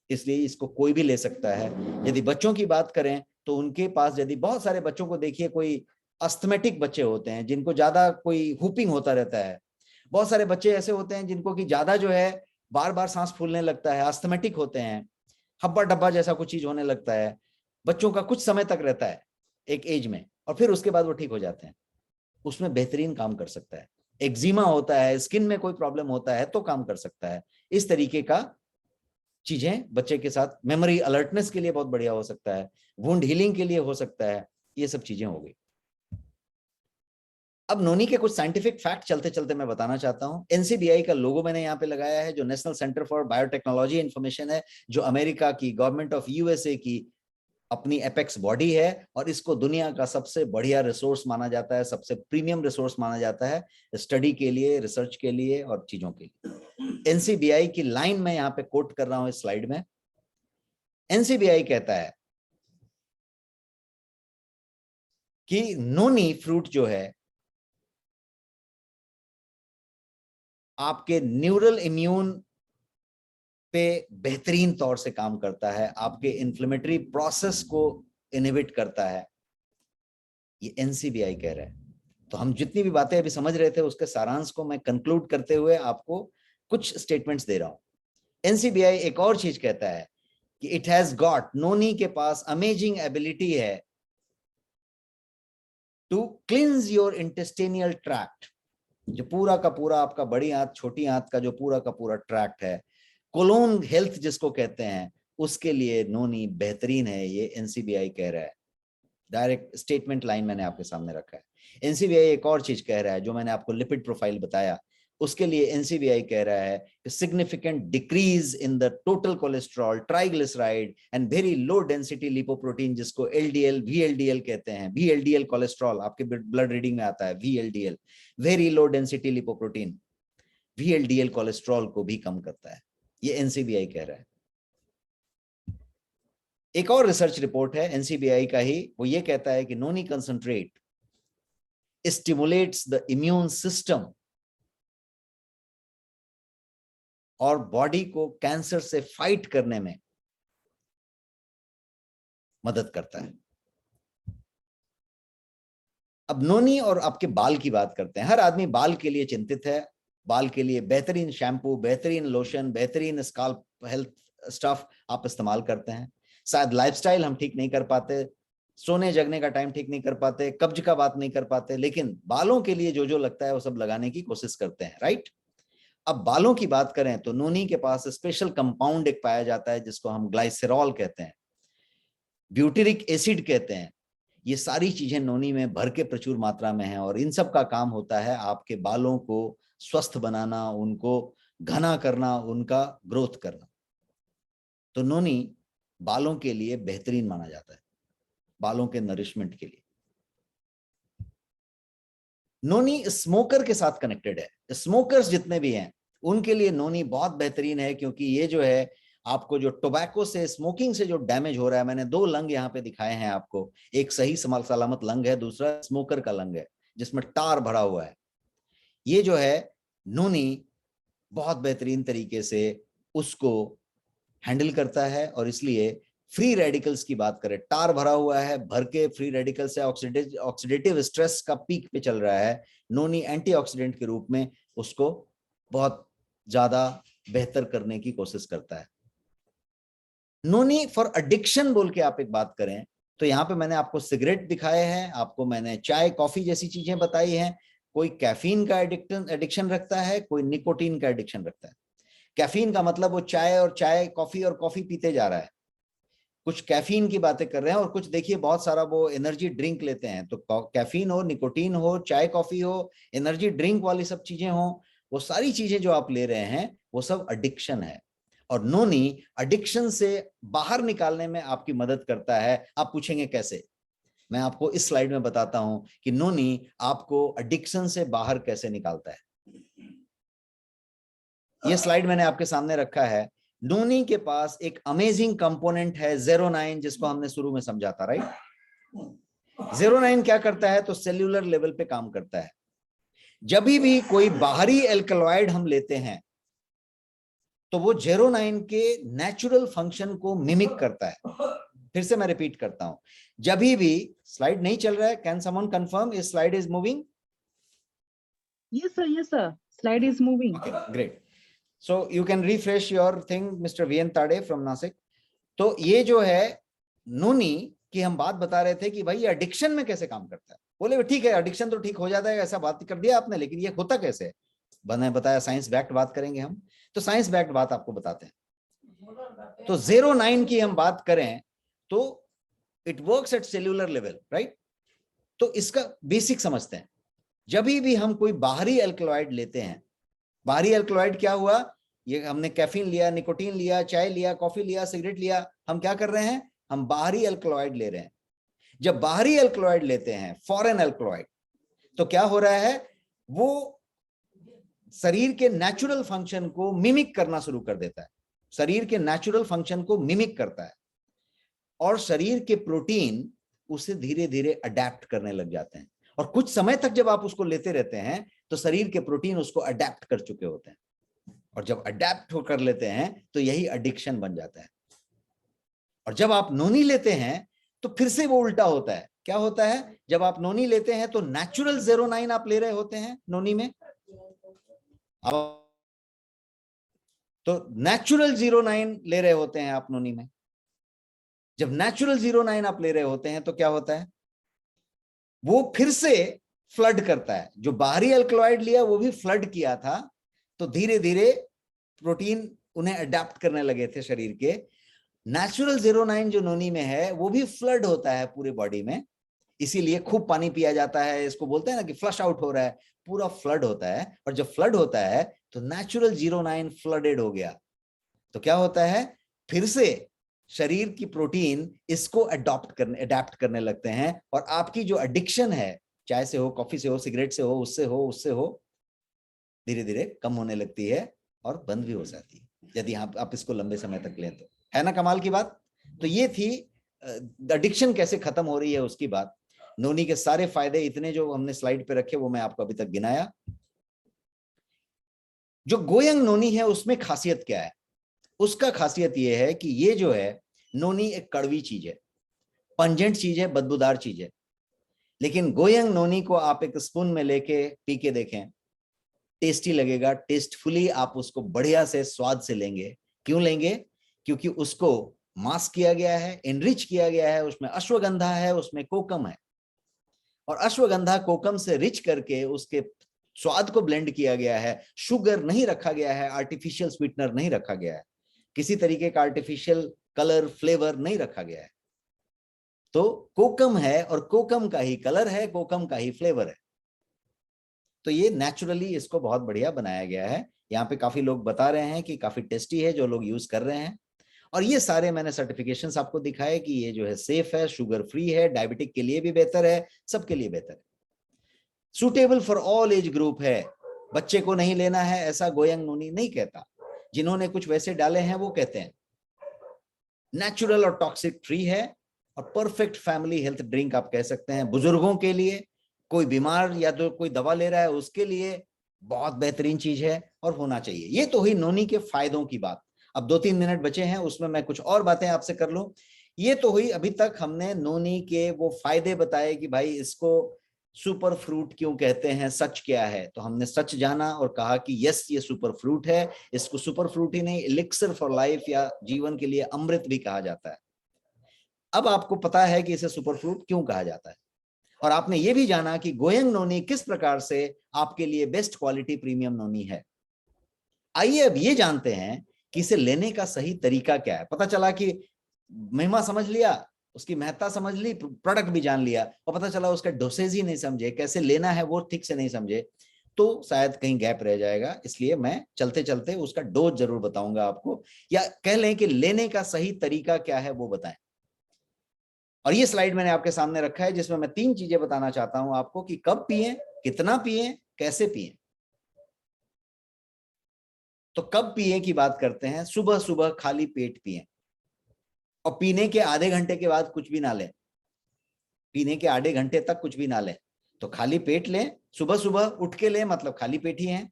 इसलिए इसको कोई भी ले सकता है। यदि बच्चों की बात करें तो उनके पास, यदि बहुत सारे बच्चों को देखिए, कोई अस्थमेटिक बच्चे होते हैं जिनको ज्यादा कोई हुपिंग होता रहता है, बहुत सारे बच्चे ऐसे होते हैं जिनको कि ज्यादा जो है बार बार सांस फूलने लगता है, अस्थमेटिक होते हैं, हब्बा डब्बा जैसा कुछ चीज होने लगता है, बच्चों का कुछ समय तक रहता है एक एज में, और फिर उसके बाद वो ठीक हो जाते हैं। उसमें बेहतरीन काम कर सकता है। एक्जिमा होता है, स्किन में कोई प्रॉब्लम होता है तो काम कर सकता है। इस तरीके का चीजें बच्चे के साथ, मेमोरी अलर्टनेस के लिए बहुत बढ़िया हो सकता है, वुंड हीलिंग के लिए हो सकता है, ये सब चीजें हो गई। अब नोनी के कुछ साइंटिफिक फैक्ट चलते चलते मैं बताना चाहता हूं। एनसीबीआई का लोगो मैंने यहाँ पे लगाया है, जो national centre for biotechnology information है, जो अमेरिका की गवर्नमेंट ऑफ यूएसए की अपनी एपेक्स बॉडी है, और इसको दुनिया का सबसे बढ़िया रिसोर्स माना जाता है, सबसे प्रीमियम रिसोर्स माना जाता है स्टडी के लिए, रिसर्च के लिए और चीजों के लिए। एनसीबीआई की लाइन में यहाँ पे कोट कर रहा हूं इस स्लाइड में। एनसीबीआई कहता है कि नोनी फ्रूट जो है आपके न्यूरल इम्यून पे बेहतरीन तौर से काम करता है, आपके इन्फ्लेमेटरी प्रोसेस को इनहिबिट करता है, ये एनसीबीआई कह रहा है। तो हम जितनी भी बातें अभी समझ रहे थे उसके सारांश को मैं कंक्लूड करते हुए आपको कुछ स्टेटमेंट्स दे रहा हूं। एनसीबीआई एक और चीज कहता है कि इट हैज गॉट, नोनी के पास अमेजिंग एबिलिटी है to cleanse your intestinal tract, जो पूरा का पूरा आपका बड़ी आंत छोटी आंत का जो पूरा का पूरा ट्रैक्ट है, कोलोन हेल्थ जिसको कहते हैं, उसके लिए नोनी बेहतरीन है, ये एनसीबीआई कह रहा है। डायरेक्ट स्टेटमेंट लाइन मैंने आपके सामने रखा है। एनसीबीआई एक और चीज कह रहा है, जो मैंने आपको लिपिड प्रोफाइल बताया, उसके लिए एनसीबीआई कह रहा है कि significant decrease in the total cholesterol, triglyceride and very low density lipoprotein, जिसको एलडीएल वीएलडीएल कहते हैं। वीएलडीएल कोलेस्ट्रॉल आपके ब्लड रीडिंग में आता है, VLDL very low density lipoprotein, VLDL cholesterol को भी कम करता है, ये एनसीबीआई कह रहा है। एक और रिसर्च रिपोर्ट है एनसीबीआई का ही, वो ये कहता है कि noni concentrate stimulates the immune system और बॉडी को कैंसर से फाइट करने में मदद करता है। अब नोनी और आपके बाल की बात करते हैं। हर आदमी बाल के लिए चिंतित है, बाल के लिए बेहतरीन शैम्पू, बेहतरीन लोशन, बेहतरीन स्काल्प हेल्थ स्टफ आप इस्तेमाल करते हैं। शायद लाइफस्टाइल हम ठीक नहीं कर पाते, सोने जगने का टाइम ठीक नहीं कर पाते, कब्ज का बात नहीं कर पाते, लेकिन बालों के लिए जो जो लगता है वो सब लगाने की कोशिश करते हैं, राइट। अब बालों की बात करें तो नोनी के पास स्पेशल कंपाउंड एक पाया जाता है जिसको हम ग्लाइसेरॉल कहते हैं, ब्यूटेरिक एसिड कहते हैं। ये सारी चीजें नोनी में भर के प्रचुर मात्रा में है, और इन सब का काम होता है आपके बालों को स्वस्थ बनाना, उनको घना करना, उनका ग्रोथ करना। तो नोनी बालों के लिए बेहतरीन माना जाता है, बालों के नरिशमेंट के लिए। नोनी स्मोकर के साथ कनेक्टेड है। स्मोकर्स जितने भी हैं उनके लिए नोनी बहुत बेहतरीन है, क्योंकि ये जो है आपको जो टोबैको से, स्मोकिंग से जो डैमेज हो रहा है, मैंने 2 लंग यहाँ पे दिखाए हैं आपको, एक सही सलामत लंग है, दूसरा स्मोकर का लंग है जिसमें टार भरा हुआ है। ये जो है नोनी बहुत बेहतरीन तरीके से उसको हैंडल करता है, और इसलिए फ्री रेडिकल्स की बात करें, टार भरा हुआ है, भर के फ्री रेडिकल से ऑक्सीडेटिव स्ट्रेस का पीक पे चल रहा है, नोनी एंटीऑक्सीडेंट के रूप में उसको बहुत ज्यादा बेहतर करने की कोशिश करता है। नोनी फॉर एडिक्शन बोल के आप एक बात करें तो यहाँ पे मैंने आपको सिगरेट दिखाए हैं, आपको मैंने चाय कॉफी जैसी चीजें बताई हैं। कोई कैफीन का एडिक्शन रखता है, कोई निकोटीन का एडिक्शन रखता है। कैफीन का मतलब वो चाय कॉफी और कॉफी पीते जा रहा है, कुछ कैफीन की बातें कर रहे हैं, और कुछ देखिए बहुत सारा वो एनर्जी ड्रिंक लेते हैं, तो कैफीन हो, निकोटीन हो, चाय कॉफी हो, एनर्जी ड्रिंक वाली सब चीजें हो, वो सारी चीजें जो आप ले रहे हैं वो सब एडिक्शन है। और नोनी एडिक्शन से बाहर निकालने में आपकी मदद करता है। आप पूछेंगे कैसे, मैं आपको इस स्लाइड में बताता हूं कि नोनी आपको एडिक्शन से बाहर कैसे निकालता है। ये स्लाइड मैंने आपके सामने रखा है। नोनी के पास एक अमेजिंग कंपोनेंट है 09, जिसको हमने शुरू में समझा था, राइट। 09 क्या करता है, तो सेल्यूलर लेवल पे काम करता है। जब भी कोई बाहरी एल्कलॉइड हम लेते हैं तो वो 09 के नेचुरल फंक्शन को मिमिक करता है। फिर से मैं रिपीट करता हूं, जब भी, स्लाइड नहीं चल रहा है, कैन समवन कंफर्म इस slide is moving? Yes sir, slide is moving. Great, so you can refresh your thing mister V N Tade from Nashik. तो ये जो है नोनी की हम बात बता रहे थे कि भाई ये एडिक्शन में कैसे काम करता है। बोले ठीक है, एडिक्शन तो ठीक हो जाता है, ऐसा बात कर दिया आपने, लेकिन ये होता कैसे है? मैंने बताया साइंस बैक्ड बात करेंगे हम, तो साइंस बैक्ड बात आपको बताते हैं। तो 09 की हम बात करें तो it works at cellular level, right. तो इसका बेसिक समझते हैं। जब भी हम कोई बाहरी एल्कलॉइड लेते हैं, बाहरी एल्कलॉइड क्या हुआ, ये हमने कैफीन लिया, निकोटीन लिया, चाय लिया, कॉफी लिया, सिगरेट लिया, हम क्या कर रहे हैं, हम बाहरी एल्कलॉइड ले रहे हैं। जब बाहरी एल्कलॉइड लेते हैं, फॉरेन एल्कलॉइड, तो क्या हो रहा है, वो शरीर के नेचुरल फंक्शन को मिमिक करना शुरू कर देता है, शरीर के नेचुरल फंक्शन को मिमिक करता है, और शरीर के प्रोटीन उसे धीरे धीरे अडेप्ट करने लग जाते हैं। और कुछ समय तक जब आप उसको लेते रहते हैं तो शरीर के प्रोटीन उसको अडेप्ट कर चुके होते हैं, और जब अडेप्ट कर लेते हैं तो यही एडिक्शन बन जाता है। और जब आप नोनी लेते हैं तो फिर से वो उल्टा होता है। क्या होता है, जब आप नोनी लेते हैं तो नेचुरल 09 आप ले रहे होते हैं नोनी में, तो नेचुरल 09 ले रहे होते हैं आप नोनी में। जब नेचुरल 09 आप ले रहे होते हैं तो क्या होता है, वो फिर से फ्लड करता है। जो बाहरी अल्कलॉइड लिया वो भी फ्लड किया था, तो धीरे धीरे प्रोटीन उन्हें अडेप्ट करने लगे थे शरीर के। नेचुरल 09 जो नोनी में है वो भी फ्लड होता है पूरे बॉडी में, इसीलिए खूब पानी पिया जाता है, इसको बोलते हैं ना कि फ्लश आउट हो रहा है, पूरा फ्लड होता है। और जब फ्लड होता है तो नेचुरल 09 फ्लडेड हो गया, तो क्या होता है, फिर से शरीर की प्रोटीन इसको अडेप्ट करने लगते हैं, और आपकी जो एडिक्शन है, चाय से हो, कॉफी से हो, सिगरेट से हो, उससे हो, धीरे धीरे कम होने लगती है और बंद भी हो जाती है, यदि आप इसको लंबे समय तक लें तो। है ना कमाल की बात। तो ये थी एडिक्शन कैसे खत्म हो रही है उसकी बात। नोनी के सारे फायदे इतने जो हमने स्लाइड पे रखे वो मैं आपको अभी तक गिनाया। जो गोयंग नोनी है उसमें खासियत क्या है, उसका खासियत ये है कि ये जो है नोनी एक कड़वी चीज है, पंजेंट चीज है, बदबूदार चीज है। लेकिन गोयंग नोनी को आप एक स्पून में लेके पी के देखें, टेस्टी लगेगा, टेस्टफुली आप उसको बढ़िया से स्वाद से लेंगे। क्यों लेंगे, क्योंकि उसको मास्क किया गया है, एनरिच किया गया है, उसमें अश्वगंधा है, उसमें कोकम है, और अश्वगंधा कोकम से रिच करके उसके स्वाद को ब्लेंड किया गया है। शुगर नहीं रखा गया है, आर्टिफिशियल स्वीटनर नहीं रखा गया है, किसी तरीके का आर्टिफिशियल कलर फ्लेवर नहीं रखा गया है। तो कोकम है और कोकम का ही कलर है, कोकम का ही फ्लेवर है। तो ये नेचुरली इसको बहुत बढ़िया बनाया गया है। यहाँ पे काफी लोग बता रहे हैं कि काफी टेस्टी है, जो लोग यूज कर रहे हैं। और ये सारे मैंने सर्टिफिकेशंस आपको दिखाए कि ये जो है सेफ है, शुगर फ्री है, डायबिटिक के लिए भी बेहतर है, सबके लिए बेहतर है, suitable for all age group है। बच्चे को नहीं लेना है ऐसा गोयंग नोनी नहीं कहता, जिन्होंने कुछ वैसे डाले हैं वो कहते हैं। नेचुरल और टॉक्सिक फ्री है और परफेक्ट फैमिली हेल्थ ड्रिंक आप कह सकते हैं। बुजुर्गों के लिए, कोई बीमार या तो कोई दवा ले रहा है उसके लिए बहुत बेहतरीन चीज है और होना चाहिए। ये तो हुई नोनी के फायदों की बात। अब 2-3 मिनट बचे हैं, उसमें मैं कुछ और बातें आपसे कर लूं। ये तो हुई अभी तक हमने नोनी के वो फायदे बताए कि भाई इसको सुपर फ्रूट क्यों कहते हैं, सच क्या है। तो हमने सच जाना और कहा कि यस ये सुपर फ्रूट है। इसको सुपर फ्रूट ही नहीं, एलिक्सर फॉर लाइफ या जीवन के लिए अमृत भी कहा जाता है। अब आपको पता है कि इसे सुपर फ्रूट क्यों कहा जाता है और आपने ये भी जाना कि गोयंग नोनी किस प्रकार से आपके लिए बेस्ट क्वालिटी प्रीमियम नोनी है। आइए अब ये जानते हैं कि इसे लेने का सही तरीका क्या है। पता चला कि महिमा समझ लिया, उसकी महत्ता समझ ली, प्रोडक्ट भी जान लिया, और पता चला उसका डोसेज ही नहीं समझे, कैसे लेना है वो ठीक से नहीं समझे, तो शायद कहीं गैप रह जाएगा। इसलिए मैं चलते चलते उसका डोज जरूर बताऊंगा आपको, या कह लें कि लेने का सही तरीका क्या है वो बताएं। और ये स्लाइड मैंने आपके सामने रखा है जिसमें मैं 3 चीजें बताना चाहता हूं आपको कि कब पिएं, कितना पिएं, कैसे पिएं। तो कब पिए की बात करते हैं, सुबह सुबह खाली पेट पिएं और पीने के आधे घंटे के बाद कुछ भी ना लें। पीने के आधे घंटे तक कुछ भी ना लें। तो खाली पेट लें, सुबह सुबह उठ के लें, मतलब खाली पेट ही हैं।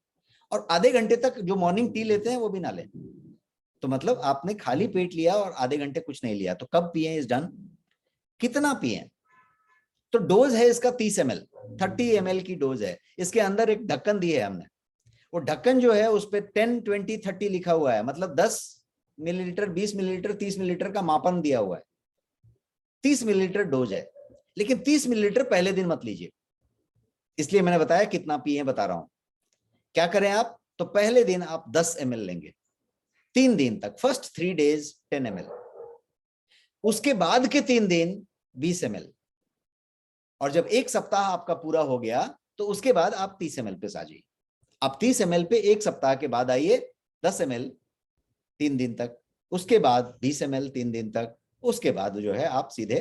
और आधे घंटे तक जो मॉर्निंग टी लेते हैं वो भी ना लें। तो मतलब आपने खाली पेट लिया और आधे घंटे कुछ नहीं लिया। तो कब पिए इज डन। कितना पिए, तो डोज है इसका 30 ml, 30 ml की डोज है। इसके अंदर एक ढक्कन दी है हमने, वो ढक्कन जो है उस पर 10, 20, 30 लिखा हुआ है, मतलब 10 मिलीलीटर, 20 मिलीलीटर, 30 मिलीलीटर का मापन दिया हुआ है। 30 मिलीलीटर डोज है, लेकिन 30 मिलीलीटर पहले दिन मत लीजिए। इसलिए मैंने बताया कितना पिए बता रहा हूं। क्या करें आप, तो पहले दिन आप 10 ml लेंगे, 3 दिन तक, फर्स्ट 3 days 10 ml, उसके बाद के 3 दिन 20 ml, और जब 1 सप्ताह आपका पूरा हो गया तो उसके बाद आप 30 ml पे आ जाइए। आप 30 ml पे 1 सप्ताह के बाद आइए, 10 ml 3 दिन तक, उसके बाद 20 ml 3 दिन तक, उसके बाद जो है आप सीधे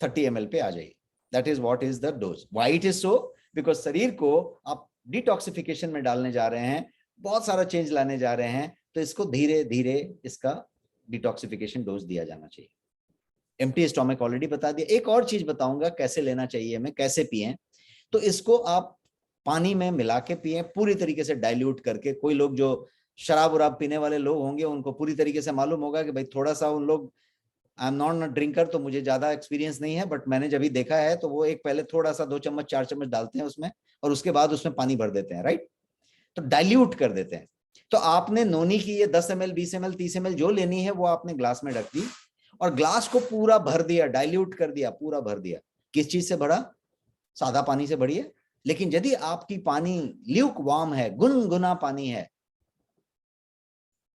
30 ml पे आ जाइए। That is what is the dose. Why it is so, because शरीर को आप डिटॉक्सिफिकेशन में डालने जा रहे हैं, बहुत सारा चेंज लाने जा रहे हैं, तो इसको धीरे धीरे इसका डिटॉक्सिफिकेशन डोज दिया जाना चाहिए। एम्प्टी स्टोमक ऑलरेडी बता दिया। एक और चीज बताऊंगा कैसे लेना चाहिए हमें, कैसे पिए। तो इसको आप पानी में मिला के पिए, पूरी तरीके से डाइल्यूट करके। कोई लोग जो शराब वराब पीने वाले लोग होंगे उनको पूरी तरीके से मालूम होगा कि भाई थोड़ा सा उन लोग, आई एम नॉट ड्रिंकर तो मुझे ज्यादा एक्सपीरियंस नहीं है, बट मैंने जब भी देखा है तो वो एक पहले थोड़ा सा 2 चम्मच 4 चम्मच डालते हैं उसमें, और उसके बाद उसमें पानी भर देते हैं, राइट। तो डाइल्यूट कर देते हैं। तो आपने नोनी की ये 10 ml, 20 ml, 30 ml जो लेनी है वो आपने ग्लास में रख दी और ग्लास को पूरा भर दिया, डाइल्यूट कर दिया, पूरा भर दिया। किस चीज से भरा, सादा पानी से भरिए। लेकिन यदि आपकी पानी ल्यूक वार्म है, गुनगुना पानी है,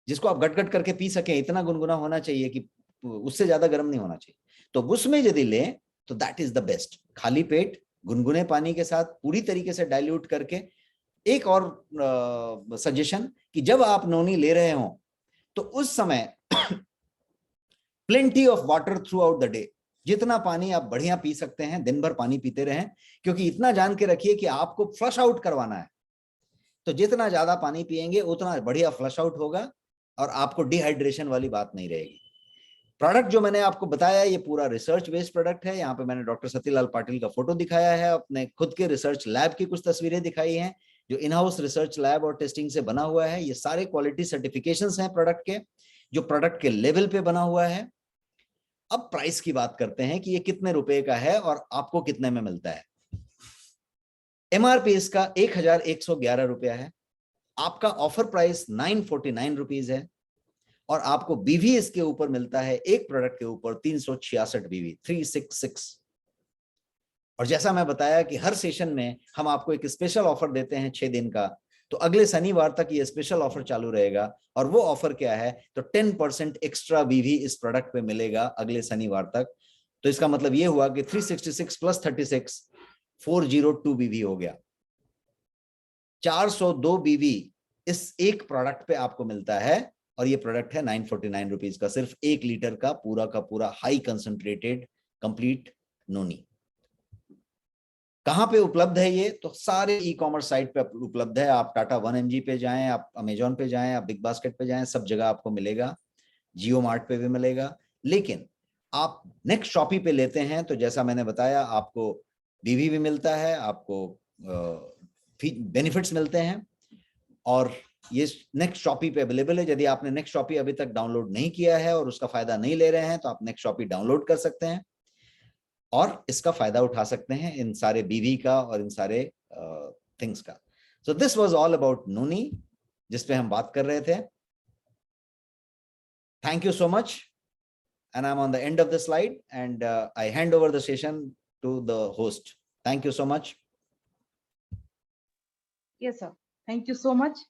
जिसको आप गट गट करके पी सकें, इतना गुनगुना होना चाहिए कि उससे ज्यादा गर्म नहीं होना चाहिए, तो उसमें यदि लें तो दैट इज द बेस्ट। खाली पेट गुनगुने पानी के साथ पूरी तरीके से डाइल्यूट करके। एक और सजेशन कि जब आप नोनी ले रहे हो तो उस समय plenty of water through out the day, जितना पानी आप बढ़िया पी सकते हैं दिन भर पानी पीते रहें, क्योंकि इतना जान के रखिए कि आपको फ्लश आउट करवाना है। तो जितना ज्यादा पानी पिएंगे उतना बढ़िया फ्लश आउट होगा और आपको डिहाइड्रेशन वाली बात नहीं रहेगी। प्रोडक्ट जो मैंने आपको बताया ये पूरा रिसर्च बेस्ड प्रोडक्ट है। यहाँ पे मैंने डॉक्टर सतीलाल पाटिल का फोटो दिखाया है, अपने खुद के रिसर्च लैब की कुछ तस्वीरें दिखाई हैं जो इन हाउस रिसर्च लैब और टेस्टिंग से बना हुआ है। ये सारे क्वालिटी सर्टिफिकेशंस हैं प्रोडक्ट के, जो प्रोडक्ट के लेवल पे बना हुआ है। अब प्राइस की बात करते हैं कि ये कितने रुपए का है और आपको कितने में मिलता है। एमआरपी इसका 1111 रुपया है, आपका ऑफर प्राइस 949 रुपीज है, और आपको बीवी इसके ऊपर मिलता है, एक प्रोडक्ट के ऊपर 366 बीवी, 366। और जैसा मैं बताया कि हर सेशन में हम आपको एक स्पेशल ऑफर देते हैं 6 दिन का, तो अगले शनिवार तक ये स्पेशल ऑफर चालू रहेगा। और वो ऑफर क्या है, तो 10% एक्स्ट्रा बीवी इस प्रोडक्ट पे मिलेगा अगले शनिवार तक। तो इसका मतलब ये हुआ कि 366 प्लस 36 402 बीवी हो गया। 402 बीवी इस एक प्रोडक्ट पे आपको मिलता है, और ये प्रोडक्ट है 949 रुपीज का, सिर्फ 1 लीटर का पूरा हाई कंसंट्रेटेड कंप्लीट नोनी। कहां पे उपलब्ध है ये, तो सारे ई कॉमर्स साइट पे उपलब्ध है। आप टाटा 1mg पे जाएं, आप अमेजोन पे जाएं, आप बिग बास्केट पे जाएं, सब जगह आपको मिलेगा। जियो मार्ट पे भी मिलेगा। लेकिन आप नेक्स्ट शॉपी पे लेते हैं तो जैसा मैंने बताया, आपको बीवी भी मिलता है, आपको बेनिफिट्स मिलते हैं, और ये नेक्स्ट शॉपी पे अवेलेबल है। यदि आपने नेक्स्ट शॉपी अभी तक डाउनलोड नहीं किया है और उसका फायदा नहीं ले रहे हैं, तो आप नेक्स्ट शॉपी डाउनलोड कर सकते हैं और इसका फायदा उठा सकते हैं, इन सारे बीवी का और इन सारे थिंग्स का। So this was all about noni, जिसपे हम बात कर रहे थे। Thank you so much, and I'm on the end of the slide, and I hand over the session to the host. Thank you so much. Yes, sir. Thank you so much.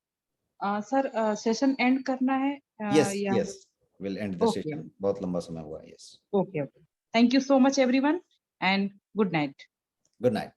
Sir, session end करना है? Yes, या yes, we'll end the Okay. session. बहुत लंबा समय हुआ. Yes. Okay. Thank you so much, everyone, and good night. Good night.